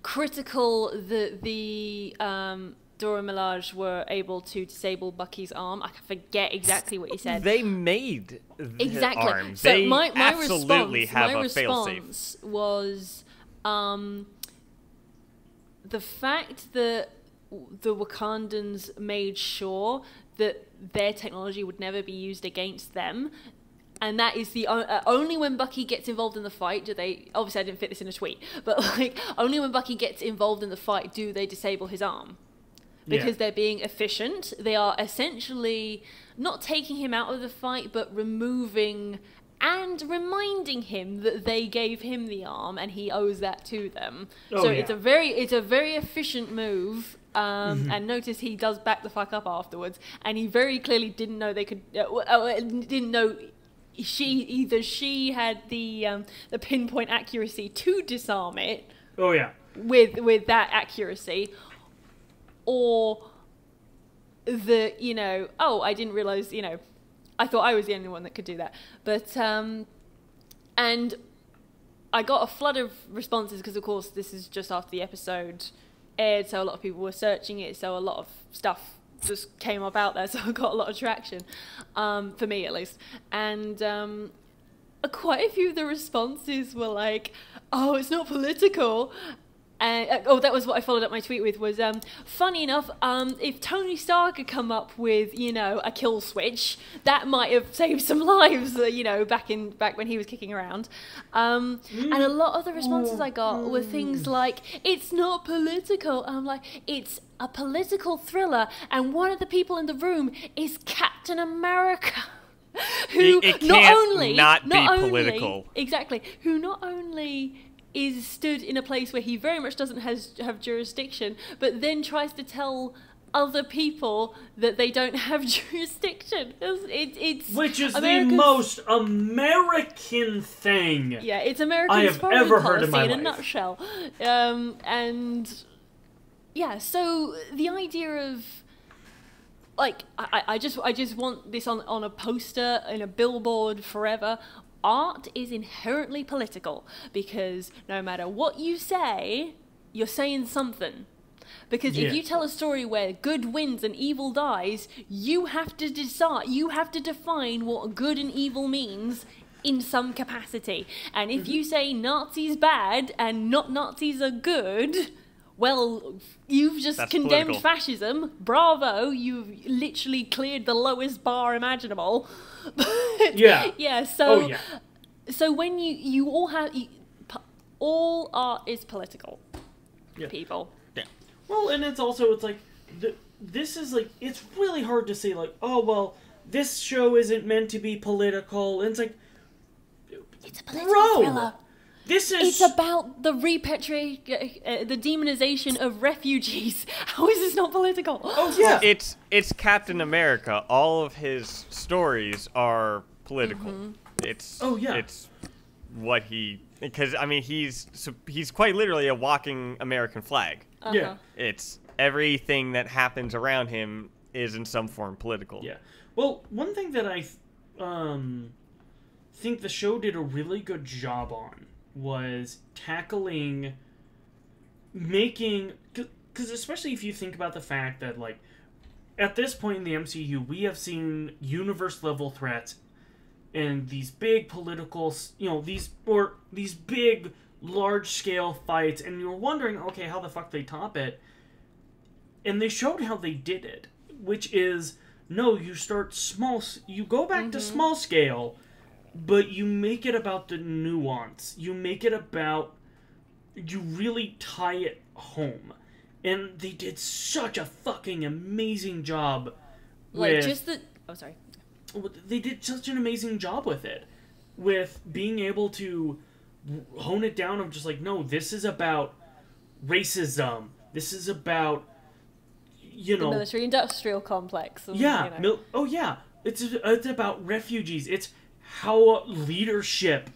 critical that the Dora Milaje were able to disable Bucky's arm. I forget exactly what he said. They made the arm. So they my absolutely response, have a failsafe. Was the fact that the Wakandans made sure that their technology would never be used against them. And that is the only when Bucky gets involved in the fight do they... Obviously, I didn't fit this in a tweet. But only when Bucky gets involved in the fight do they disable his arm. Because they're being efficient. They are essentially not taking him out of the fight, but removing and reminding him that they gave him the arm and he owes that to them. It's a very efficient move. And notice he does back the fuck up afterwards. And he very clearly didn't know they could... didn't know... She had the pinpoint accuracy to disarm it. Oh yeah. With that accuracy, or I didn't realize. I thought I was the only one that could do that. But and I got a flood of responses because, of course, this is just after the episode aired, so a lot of people were searching it. So a lot of stuff just came up out there, so I got a lot of traction, for me at least. And quite a few of the responses were like, "Oh, it's not political." And that was what I followed up my tweet with. Was funny enough, if Tony Stark had come up with a kill switch, that might have saved some lives. Back when he was kicking around. And a lot of the responses I got were things like, "It's not political." And I'm like, it's a political thriller, and one of the people in the room is Captain America. Who it not can't only not be political. Exactly. Who not only is stood in a place where he very much doesn't have jurisdiction, but then tries to tell other people that they don't have jurisdiction. It's which is the most American thing. Yeah, it's American I have ever heard in my life. In a nutshell. And yeah, so the idea of I just want this on a poster, in a billboard forever. Art is inherently political because no matter what you say, you're saying something. Because if you tell a story where good wins and evil dies, you have to decide, you have to define what good and evil means in some capacity. And if you say Nazis bad and not Nazis are good, well, you've just condemned political. Fascism. Bravo, you've literally cleared the lowest bar imaginable. Yeah, so so when you all have... all art is political, people. Yeah. Well, and it's like... This is like... It's really hard to say like, oh, well, this show isn't meant to be political. And it's like... It's a political thriller. It's about the the demonization of refugees. How is this not political? Oh yeah. It's Captain America. All of his stories are political. It's what he, because I mean he's quite literally a walking American flag. Yeah. It's everything that happens around him is in some form political. Yeah. Well, one thing that I think the show did a really good job on was tackling because especially if you think about the fact that, like, at this point in the MCU, we have seen universe level threats and these big political, these big large scale fights, and you're wondering, okay, how the fuck they top it? And they showed how they did it, which is, no, you start small, you go back to small scale, but you make it about the nuance. You make it about, you really tie it home. And they did such a fucking amazing job They did such an amazing job with it. With being able to hone it down of just like, no, this is about racism. This is about, the military-industrial complex. And, It's about refugees. It's how leadership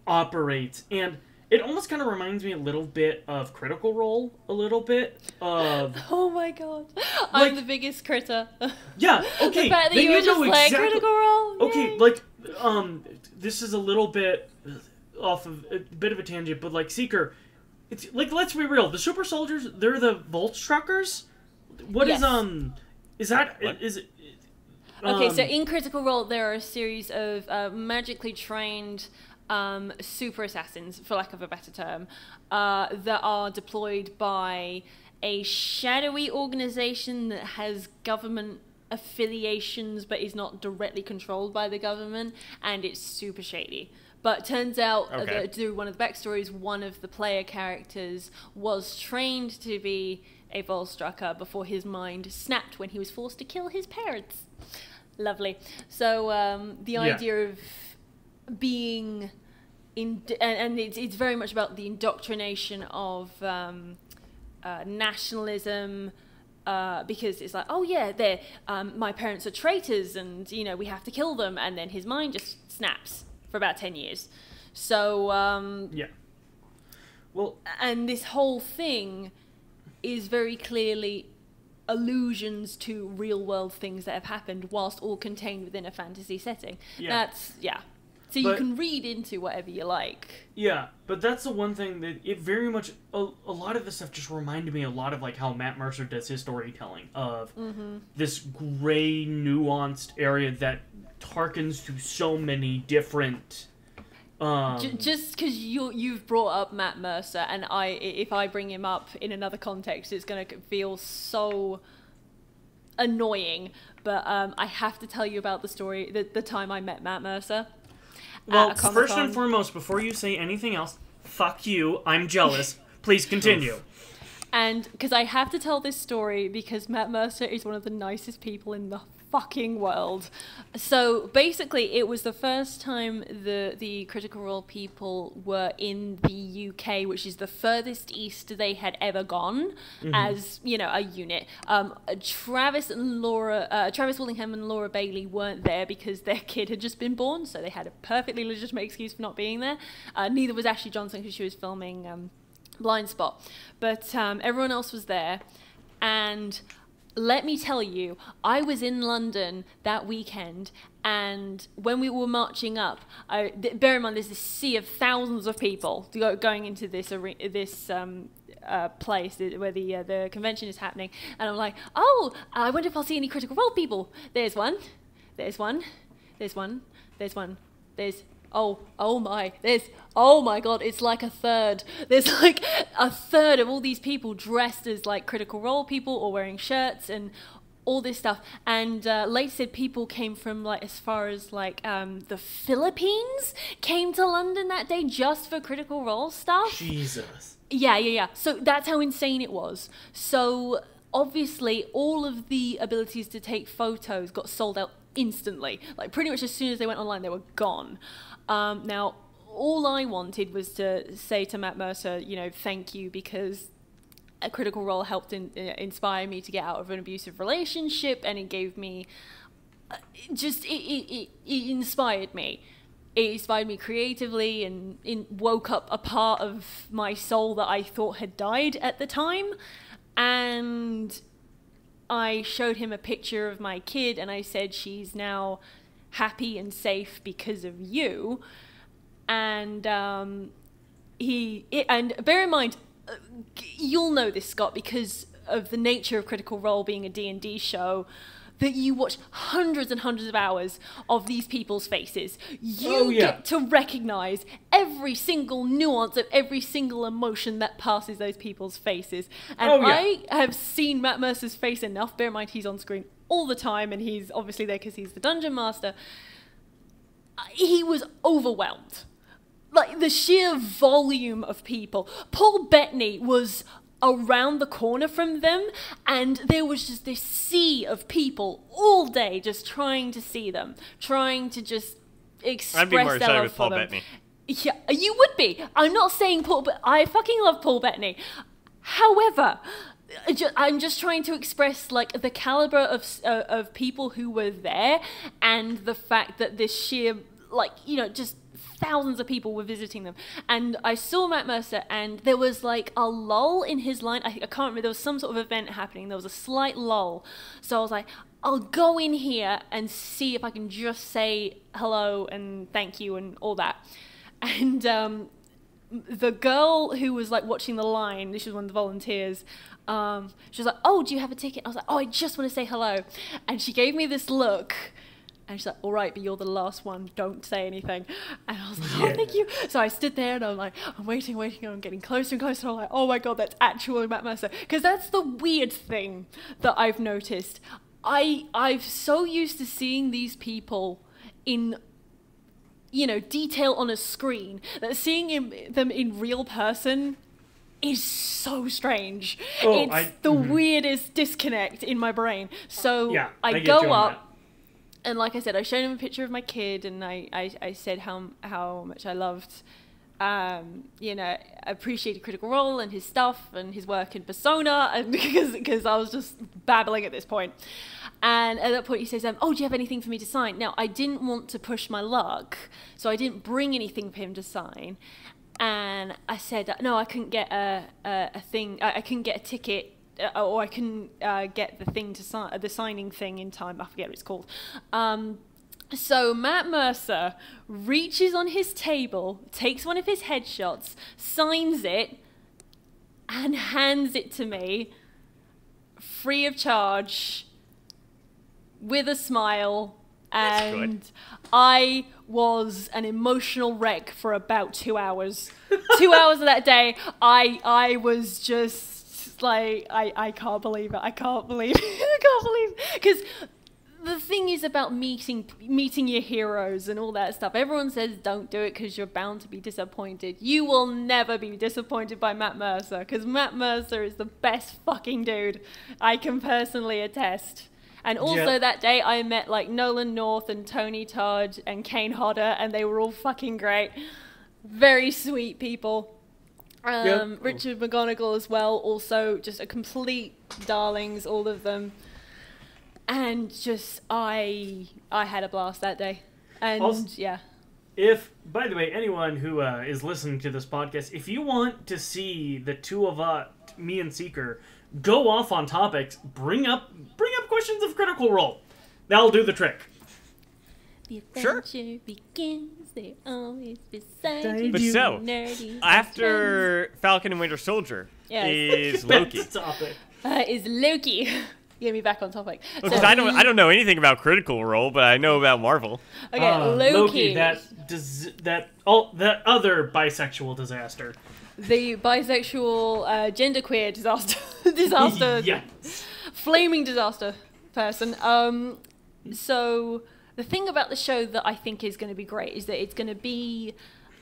operates. And it almost kind of reminds me a little bit of Critical Role, a little bit of... Oh my god. I'm the biggest critter. Yeah, okay. The fact that you were just like, Critical Role? Okay, yay. like, this is a little bit off of a bit of a tangent, but like Seeker, it's like, let's be real. The super soldiers, they're the Voltstruckers? Is that... What? Is it... Okay, so in Critical Role, there are a series of magically trained super assassins, for lack of a better term, that are deployed by a shadowy organization that has government affiliations but is not directly controlled by the government, and it's super shady. But turns out that through one of the backstories, one of the player characters was trained to be a Volstrucker before his mind snapped when he was forced to kill his parents. Lovely. So the idea of being and it's very much about the indoctrination of nationalism, because it's like, oh yeah, they're my parents are traitors, and we have to kill them, and then his mind just snaps for about 10 years. So well, and this whole thing is very clearly allusions to real world things that have happened, whilst all contained within a fantasy setting. So you can read into whatever you like. Yeah, but that's the one thing that it very much... A lot of this stuff just reminded me a lot of like how Matt Mercer does his storytelling of this gray, nuanced area that harkens to so many different... Just because you've brought up Matt Mercer, and if I bring him up in another context, it's going to feel so annoying. But I have to tell you about the story, the time I met Matt Mercer. Well, first and foremost, before you say anything else, fuck you, I'm jealous. Please continue. And because I have to tell this story because Matt Mercer is one of the nicest people in the fucking world. So basically, it was the first time the Critical Role people were in the UK, which is the furthest east they had ever gone as a unit. Travis Willingham and Laura Bailey weren't there because their kid had just been born, so they had a perfectly legitimate excuse for not being there. Neither was Ashley Johnson because she was filming Blind Spot, but everyone else was there. And let me tell you, I was in London that weekend, and when we were marching up, bear in mind there's this sea of thousands of people going into this place where the convention is happening, and I'm like, oh, I wonder if I'll see any Critical Role people. There's one. Oh my god, it's like a third. There's like a third of all these people dressed as like Critical Role people or wearing shirts and all this stuff. And Late said people came from like as far as like the Philippines came to London that day just for Critical Role stuff. Jesus. Yeah. So that's how insane it was. So obviously all of the abilities to take photos got sold out instantly. Like pretty much as soon as they went online, they were gone. Now, all I wanted was to say to Matt Mercer, you know, thank you, because a Critical Role helped inspire me to get out of an abusive relationship, and it gave me it inspired me. It inspired me creatively, and woke up a part of my soul that I thought had died at the time. And I showed him a picture of my kid, and I said, she's now happy and safe because of you. And and bear in mind, you'll know this, Scott, because of the nature of Critical Role being a D&D show, that you watch hundreds and hundreds of hours of these people's faces. You get to recognize every single nuance of every single emotion that passes those people's faces. And I have seen Matt Mercer's face enough. Bear in mind, he's on screen all the time, and he's obviously there because he's the Dungeon Master. He was overwhelmed. Like, the sheer volume of people. Paul Bettany was around the corner from them, and there was just this sea of people all day just trying to see them, trying to just express I'd be more their excited love with for Paul them. Bettany. Yeah, you would be. I'm not saying Paul, but I fucking love Paul Bettany. However, I'm just trying to express, like, the caliber of people who were there, and the fact that this sheer, like, you know, just thousands of people were visiting them. And I saw Matt Mercer, and there was like a lull in his line. I can't remember, there was some sort of event happening, there was a slight lull, so I was like, I'll go in here and see if I can just say hello and thank you and all that. And the girl who was like watching the line, this was one of the volunteers, she was like, oh, do you have a ticket? I was like, oh, I just want to say hello. And she gave me this look, and she's like, all right, but you're the last one, don't say anything. And I was like, oh, thank you. So I stood there, and I'm like, I'm waiting, and I'm getting closer and closer. And I'm like, oh my God, that's actually Matt Mercer. Because that's the weird thing that I've noticed. I'm so used to seeing these people in, you know, detail on a screen, that seeing them in real person is so strange. It's the weirdest disconnect in my brain. So I go up, and like I said, I showed him a picture of my kid, and I said how much I loved, you know, appreciated Critical Role and his stuff and his work in Persona, and because I was just babbling at this point. And at that point he says, oh, do you have anything for me to sign? Now, I didn't want to push my luck, so I didn't bring anything for him to sign. And I said, no, I couldn't get a thing, I couldn't get a ticket, or I couldn't get the thing to sign, the signing thing in time. I forget what it's called. So Matt Mercer reaches on his table, takes one of his headshots, signs it, and hands it to me, free of charge, with a smile. And I was an emotional wreck for about 2 hours. 2 hours of that day, I was just like, I can't believe it. I can't believe it. I can't believe it. Because the thing is about meeting your heroes and all that stuff. Everyone says don't do it because you're bound to be disappointed. You will never be disappointed by Matt Mercer, because Matt Mercer is the best fucking dude. I can personally attest. And also that day I met like Nolan North and Tony Todd and Kane Hodder, and they were all fucking great. Very sweet people. Richard McGonigal as well, also just a complete darlings, all of them. And just I had a blast that day. And also, if, by the way, anyone who is listening to this podcast, if you want to see the two of us, me and Seeker, go off on topics, bring up questions of Critical Role. That'll do the trick. The adventure begins, they're always beside you. But so, after Falcon and Winter Soldier is Loki. Is Loki. Get me back on topic. Because I don't know anything about Critical Role, but I know about Marvel. Okay, Loki. That other bisexual disaster. The bisexual, genderqueer disaster, flaming disaster person. So the thing about the show that I think is going to be great is that it's going to be,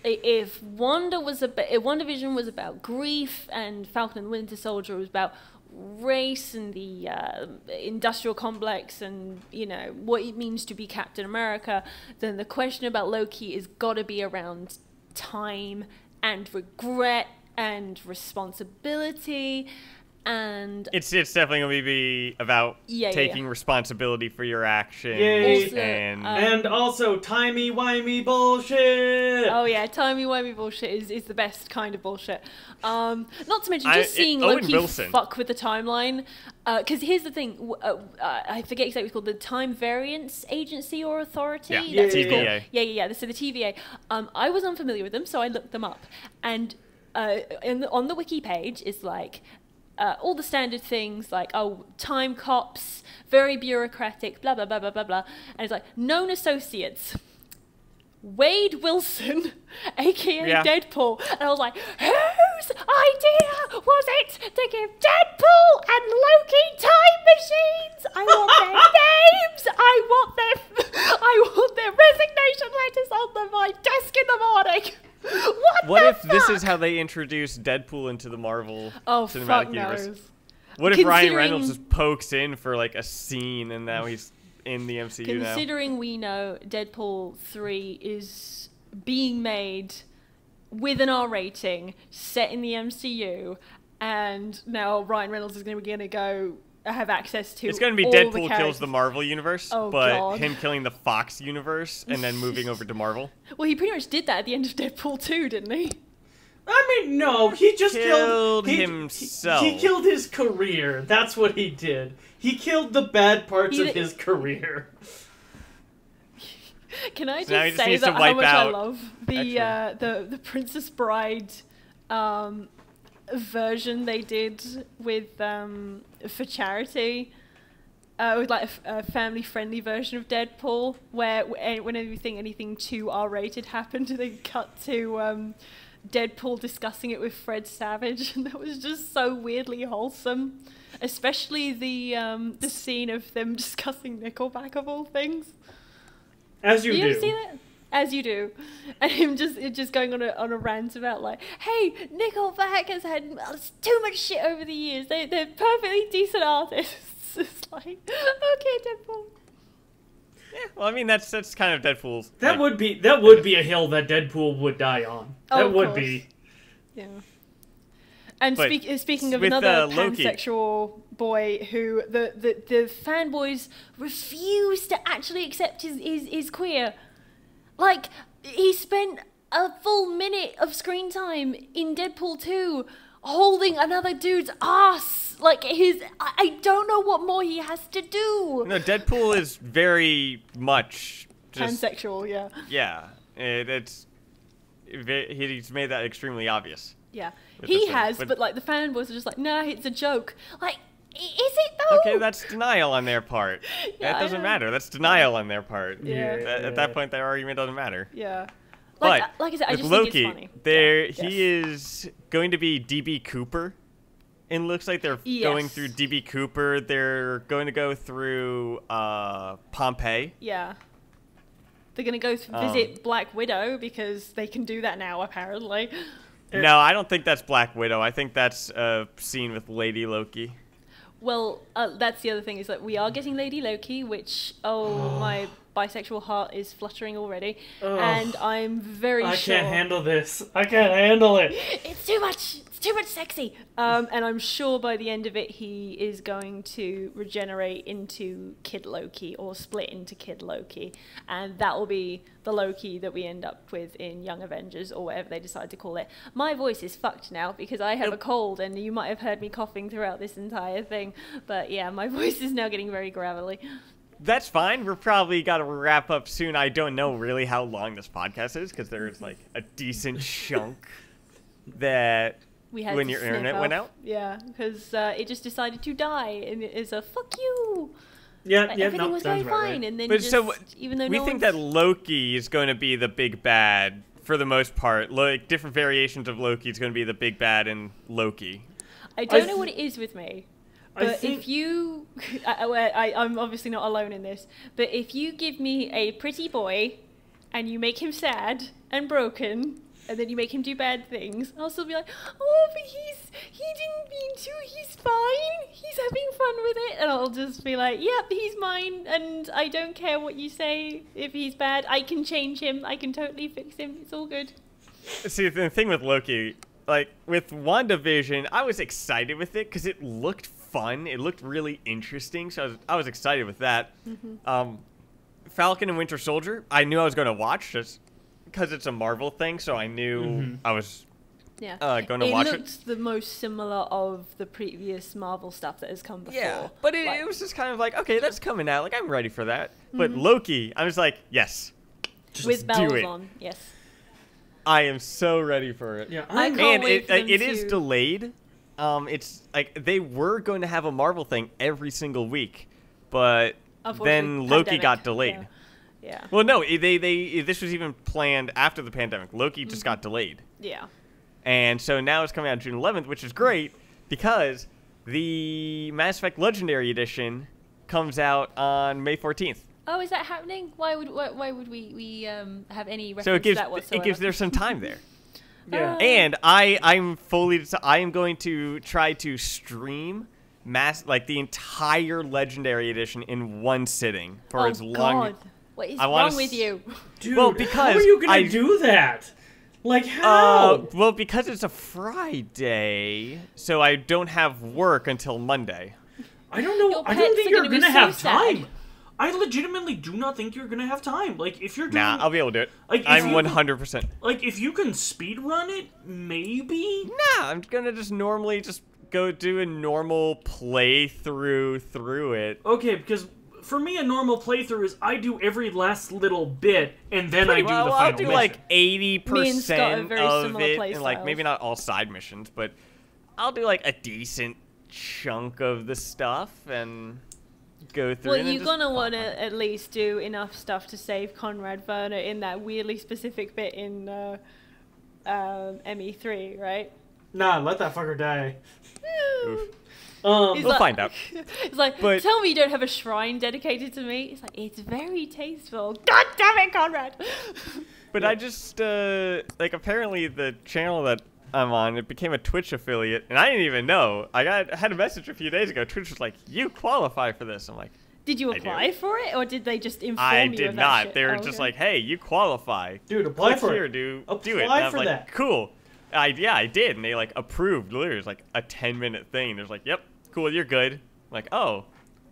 if WandaVision was about grief and Falcon and Winter Soldier was about race and the industrial complex and, you know, what it means to be Captain America, then the question about Loki is got to be around time and regret and responsibility. And it's definitely going to be about taking responsibility for your actions. Also, and also timey-wimey bullshit! Oh yeah, timey-wimey bullshit is the best kind of bullshit. Not to mention just seeing Loki fuck with the timeline. Because here's the thing, I forget exactly what it's called, the Time Variance Agency or Authority? Yeah, TVA. Yeah, so the TVA. I was unfamiliar with them, so I looked them up. And on the wiki page, it's like, all the standard things like, oh, time cops, very bureaucratic, blah, blah, blah, blah, blah, blah. And it's like, known associates. Wade Wilson, a.k.a. Deadpool. And I was like, whose idea was it to give Deadpool and Loki time machines? I want their names. I want their resignation letters on my desk in the morning. What if this is how they introduce Deadpool into the Marvel Cinematic Universe? Knows. What if Ryan Reynolds just pokes in for like a scene and now he's in the MCU now? Considering we know Deadpool 3 is being made with an R rating, set in the MCU, and now Ryan Reynolds is going to go have access to it's going to be all Deadpool the kills the Marvel universe, but him killing the Fox universe and then moving over to Marvel. Well, he pretty much did that at the end of Deadpool 2, didn't he? I mean, no, he just killed himself. He killed his career. That's what he did. He killed the bad parts of his career. Can I just say that how much I love the Princess Bride version they did with for charity, with like a family-friendly version of Deadpool, where whenever you think anything too R-rated happened, they cut to Deadpool discussing it with Fred Savage, and that was just so weirdly wholesome. Especially the scene of them discussing Nickelback of all things. As you do. You ever see that? As you do. And him just going on a rant about like, hey, Nickelback has had too much shit over the years. They're perfectly decent artists. It's like, okay, Deadpool. Yeah, well, I mean that's kind of Deadpool's. That would be a hill that Deadpool would die on. That would be. Yeah. And speaking of another pansexual boy who the fanboys refuse to actually accept is queer. Like, he spent a full minute of screen time in Deadpool 2 holding another dude's ass. Like, I don't know what more he has to do. No, Deadpool is very much just pansexual, yeah. Yeah, he's made that extremely obvious. Yeah, he has, but like the fanboys are just like, nah, it's a joke. Like, is it though? Okay, that's denial on their part. Yeah, that doesn't matter. That's denial on their part. Yeah. At that point, their argument doesn't matter. Yeah. Like I said, I just Loki, think it's funny. He is going to be DB Cooper. It looks like they're going through DB Cooper. They're going to go through Pompeii. Yeah. They're going to go visit Black Widow because they can do that now, apparently. No, I don't think that's Black Widow. I think that's a scene with Lady Loki. Well, that's the other thing, is that we are getting Lady Loki, which, my bisexual heart is fluttering already. And I'm very sure... I can't handle this. I can't handle it. It's too much. It's too much sexy. And I'm sure by the end of it, he is going to regenerate into Kid Loki or split into Kid Loki. And that will be the Loki that we end up with in Young Avengers or whatever they decide to call it. My voice is fucked now because I have a cold and you might have heard me coughing throughout this entire thing. But yeah, my voice is now getting very gravelly. That's fine. We're probably got to wrap up soon. I don't know really how long this podcast is because there's like a decent chunk that when your internet went out. Yeah, because it just decided to die and it is a fuck you. Yeah, everything was going fine, and then even though we think that Loki is going to be the big bad for the most part. Like different variations of Loki is going to be the big bad in Loki. I don't know what it is with me, but if you, I'm obviously not alone in this. But if you give me a pretty boy, and you make him sad and broken, and then you make him do bad things, I'll still be like, oh, but he didn't mean to, he's fine, he's having fun with it, and I'll just be like, yep, he's mine, and I don't care what you say. If he's bad, I can change him, I can totally fix him, it's all good. See, the thing with Loki, like, with WandaVision, I was excited with it because it looked fun. It looked really interesting, so I was excited with that. Falcon and Winter Soldier, I knew I was going to watch just because it's a Marvel thing, so I knew I was going to watch it. It looked the most similar of the previous Marvel stuff that has come before. Yeah, but it was just kind of like, okay, that's coming out. Like, I'm ready for that. But Loki, I was like, yes. Just with bells do it. on, yes. I am so ready for it. Yeah, I can't wait for them it is delayed. It's like they were going to have a Marvel thing every single week, but then Loki got delayed. Yeah. Well, no, this was even planned after the pandemic. Loki just got delayed. Yeah. And so now it's coming out June 11th, which is great because the Mass Effect Legendary Edition comes out on May 14th. Oh, is that happening? Why would we have any reference So to that whatsoever? there's some time there. Yeah. And I'm going to try to stream the entire Legendary Edition in one sitting for as long. God. What is wrong with you? Dude, well, because how are you gonna do that? Like how? Well, because it's a Friday, so I don't have work until Monday. I don't know. I don't think you're gonna have time. I legitimately do not think you're gonna have time. Like, if you're doing... Nah, I'll be able to do it. Like, I'm 100%. Like, if you can speedrun it, maybe? Nah, I'm gonna just normally just go do a normal playthrough through it. Okay, because for me, a normal playthrough is I do every last little bit, and then I do the final I'll do mission. like 80% of it, and like styles. maybe not all side missions, but I'll do like a decent chunk of the stuff and... go through. Well, you're gonna want to at least do enough stuff to save Conrad Werner in that weirdly specific bit in ME3, right? Nah, let that fucker die. We'll find out. It's like, tell me you don't have a shrine dedicated to me. It's like, it's very tasteful. God damn it, Conrad! But I just, like, apparently the channel that I'm on, it became a Twitch affiliate, and I didn't even know. I had a message a few days ago. Twitch was like, you qualify for this. I'm like, did you apply for it, or did they just inform I you of that did not. shit? They were just like, hey, you qualify. Dude, apply for here, it. do it. Apply And I was for like, that. Cool. Yeah, I did, and they, like, approved. Literally, it was like a 10-minute thing. There's like, yep, cool, you're good. I'm like, oh,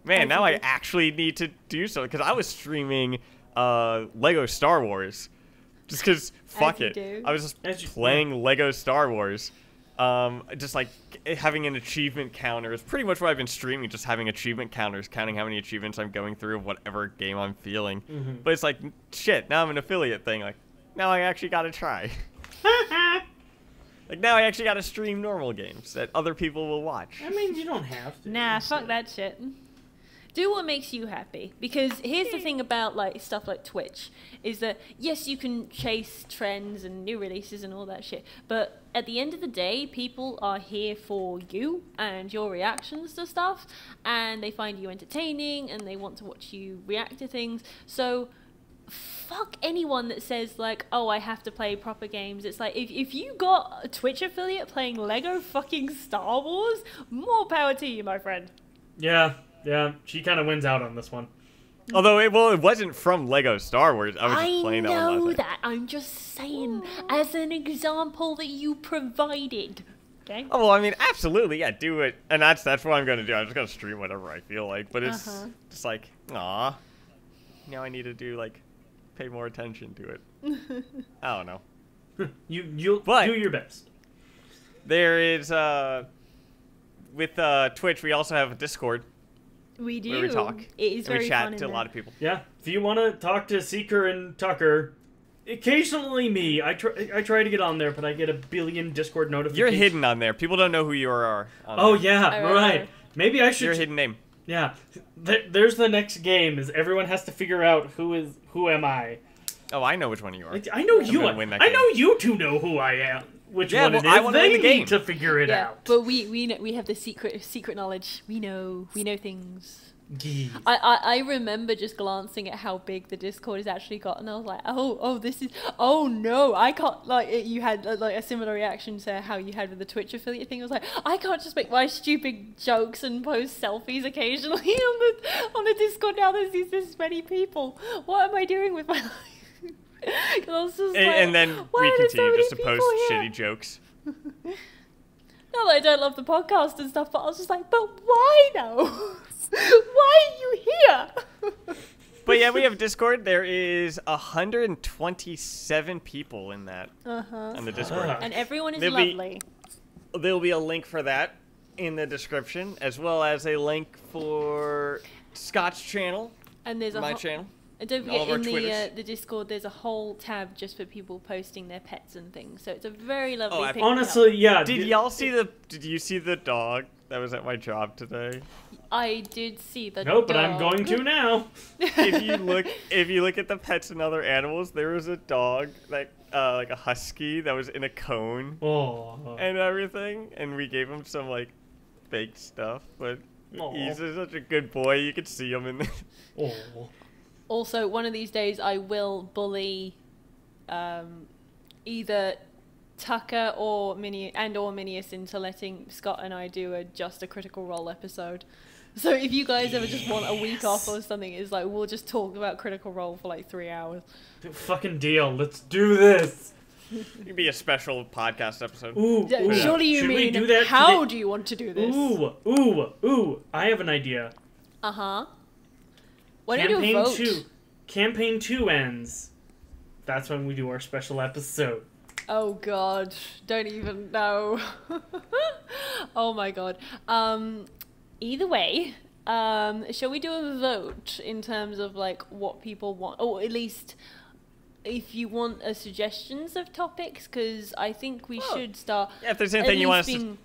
man, now I actually need to do something. Because I was streaming Lego Star Wars. Just because, fuck it. I was just playing Lego Star Wars. Just like having an achievement counter is pretty much what I've been streaming, just having achievement counters, counting how many achievements I'm going through of whatever game I'm feeling. But it's like, shit, now I'm an affiliate thing. Like, now I actually gotta try. Like, now I actually gotta stream normal games that other people will watch. I mean, you don't have to. Nah, fuck that shit. Do what makes you happy. Because here's the thing about like stuff like Twitch, is that yes, you can chase trends and new releases and all that shit, but at the end of the day, people are here for you and your reactions to stuff, and they find you entertaining and they want to watch you react to things. So fuck anyone that says like, oh, I have to play proper games. It's like, if you got a Twitch affiliate playing Lego fucking Star Wars, more power to you, my friend. Yeah, she kind of wins out on this one. Although, it wasn't from Lego Star Wars. I was just playing that one. I know that. I'm just saying, as an example that you provided. Okay. Oh, well, I mean, absolutely, yeah, do it. And that's what I'm going to do. I'm just going to stream whatever I feel like. But it's just like, aw. Now I need to pay more attention to it. I don't know. You'll do your best. There is, with Twitch, we also have a Discord. We do. Where we talk. It is very fun. We chat to a lot of people. Yeah, if you want to talk to Seeker and Tucker, occasionally me. I try to get on there, but I get a billion Discord notifications. You're hidden on there. People don't know who you are. Oh yeah, right. Maybe I should. Your hidden name. Yeah, there's the next game. Is everyone has to figure out who am I? Oh, I know which one you are. I know you. I know you two know who I am. Which one it is? I want to win the game. Need to figure it out. But we have the secret knowledge. We know things. Geez. I remember just glancing at how big the Discord has actually got, and I was like, oh no, I can't, like, you had like a similar reaction to how you had with the Twitch affiliate thing. I was like, I can't just make my stupid jokes and post selfies occasionally on the Discord now. There's this many people. What am I doing with my life? 'Cause I was just And then why we are there so continue many just to post people here? shitty jokes. Not that I don't love the podcast and stuff, but I was just like, but why though? Why are you here? But yeah, we have Discord. There is 127 people in that on the Discord. And everyone is There'll be- lovely. There'll be a link for that in the description, as well as a link for Scott's channel, And there's my channel. And don't all forget, of our in Twitters. the Discord, there's a whole tab just for people posting their pets and things. So it's a very lovely I- pick me up. Honestly, yeah. Did y'all see the? Did you see the dog that was at my job today? I did see the Nope, but I'm dog. going to now. If you look at the pets and other animals, there was a dog like a husky that was in a cone Oh. and everything, and we gave him some like fake stuff, but Aw. he's such a good boy. You could see him in the Oh. Also, one of these days, I will bully either Tucker or Minius into letting Scott and I do just a Critical Role episode. So if you guys ever just want a week off or something, it's like we'll just talk about Critical Role for like 3 hours. Fucking deal. Let's do this. It'd be a special podcast episode. Ooh. Yeah, ooh. surely you Should we mean do that how today? do you want to do this? Ooh. I have an idea. Uh-huh. Why don't you do a vote? Campaign 2 ends. That's when we do our special episode. Oh god, don't even know. Oh my god. Either way, shall we do a vote in terms of like what people want, or at least if you want suggestions of topics? Because I think we should start. Yeah, if there's anything you want us to. being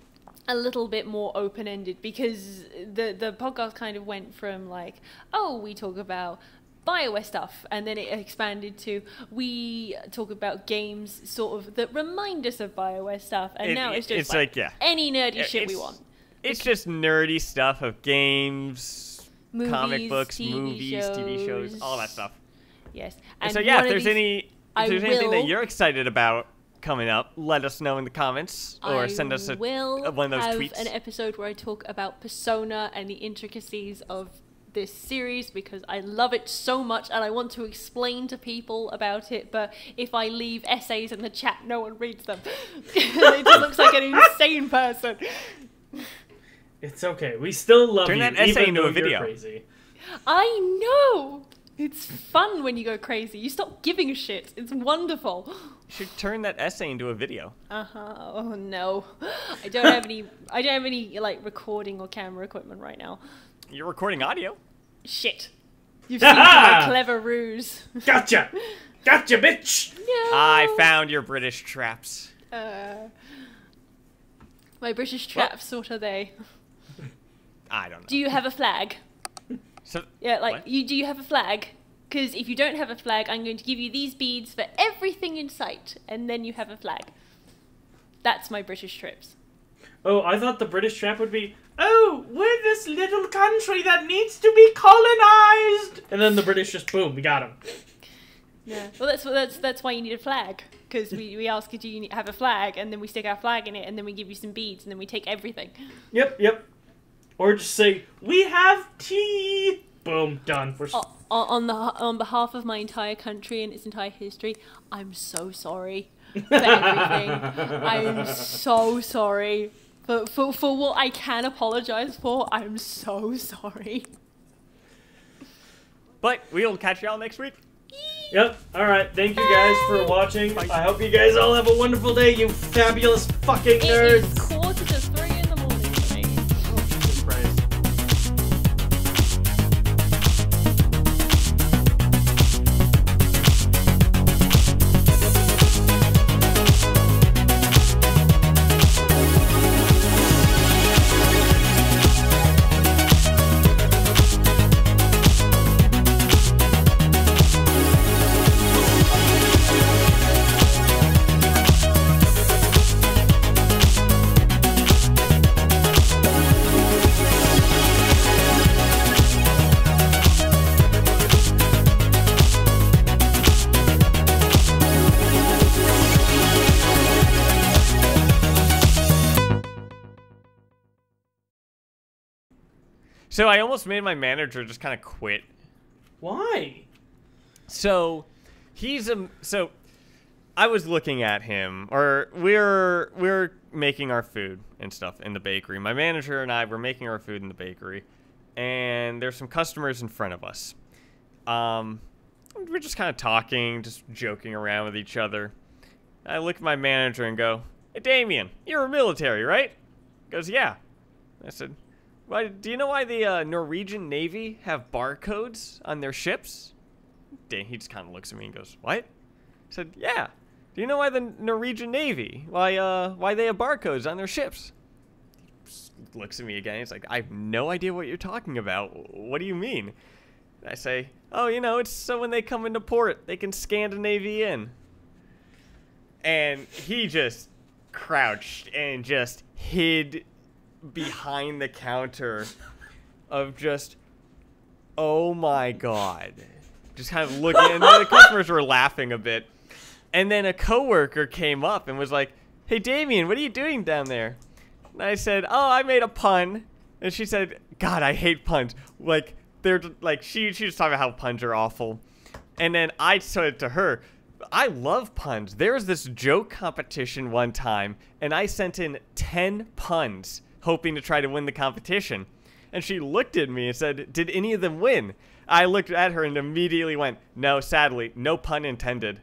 a little bit more open-ended, because the podcast kind of went from like, oh, we talk about BioWare stuff, and then it expanded to we talk about games sort of that remind us of BioWare stuff, and now it's just like any nerdy shit we want. It's just nerdy stuff of games, Movies, comic books, TV movies, TV shows, all that stuff. Yes. And so yeah, one if of there's these- anything that you're excited about coming up, let us know in the comments, or send us one of those tweets. an episode where I talk about Persona and the intricacies of this series, because I love it so much and I want to explain to people about it, but if I leave essays in the chat, no one reads them. It just looks like an insane person. It's okay. We still love Turn you, that essay even into though a video. You're crazy. I know! It's fun when you go crazy. You stop giving a shit. It's wonderful. You should turn that essay into a video. Oh no. I don't have any like recording or camera equipment right now. You're recording audio. Shit. You've seen my clever ruse. Gotcha, bitch. No. I found your British traps. My British traps, what are they? I don't know. Do you have a flag? So, Yeah, like, what? do you have a flag? Because if you don't have a flag, I'm going to give you these beads for everything in sight, and then you have a flag. That's my British trips. Oh, I thought the British trap would be, oh, we're this little country that needs to be colonized. And then the British just, boom, we got him. Yeah. Well, that's why you need a flag. Because we ask you, do you have a flag? And then we stick our flag in it, and then we give you some beads, and then we take everything. Yep. Or just say, we have tea. Boom, done. We're On behalf of my entire country and its entire history, I'm so sorry for everything. I'm so sorry for what I can apologize for. I'm so sorry. But we'll catch y'all next week. Yep. All right. Thank you guys for watching. I hope you guys all have a wonderful day, you fabulous fucking nerds. It is 2:45 in the morning for me. Jesus Christ. So I almost made my manager just kind of quit. Why? So So I was looking at him, or we're making our food and stuff in the bakery. My manager and I were making our food in the bakery, and there's some customers in front of us. We're just kind of talking, just joking around with each other. I look at my manager and go, "Hey, Damien, you're military, right?" He goes, "Yeah." I said, "Do you know why the Norwegian Navy have barcodes on their ships?" He just kind of looks at me and goes, "What?" I said, "Yeah. Do you know why the Norwegian Navy, why they have barcodes on their ships?" He just looks at me again. He's like, "I have no idea what you're talking about. What do you mean?" I say, "Oh, it's so when they come into port, they can scan the Navy in." And he just crouched and just hid behind the counter of just, oh my God. Just kind of looking, and the customers were laughing a bit. And then a coworker came up and was like, "Hey, Damien, what are you doing down there?" And I said, "Oh, I made a pun." And she said, "God, I hate puns." Like, they're like, she was talking about how puns are awful. And then I said to her, "I love puns. There was this joke competition one time, and I sent in 10 puns, hoping to try to win the competition." And she looked at me and said, "Did any of them win?" I looked at her and immediately went, "No, sadly, no pun intended."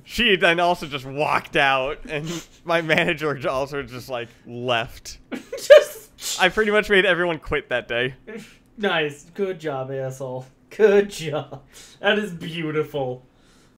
She then also just walked out, and my manager also just, like, left. I pretty much made everyone quit that day. Nice. Good job, asshole. Good job. That is beautiful.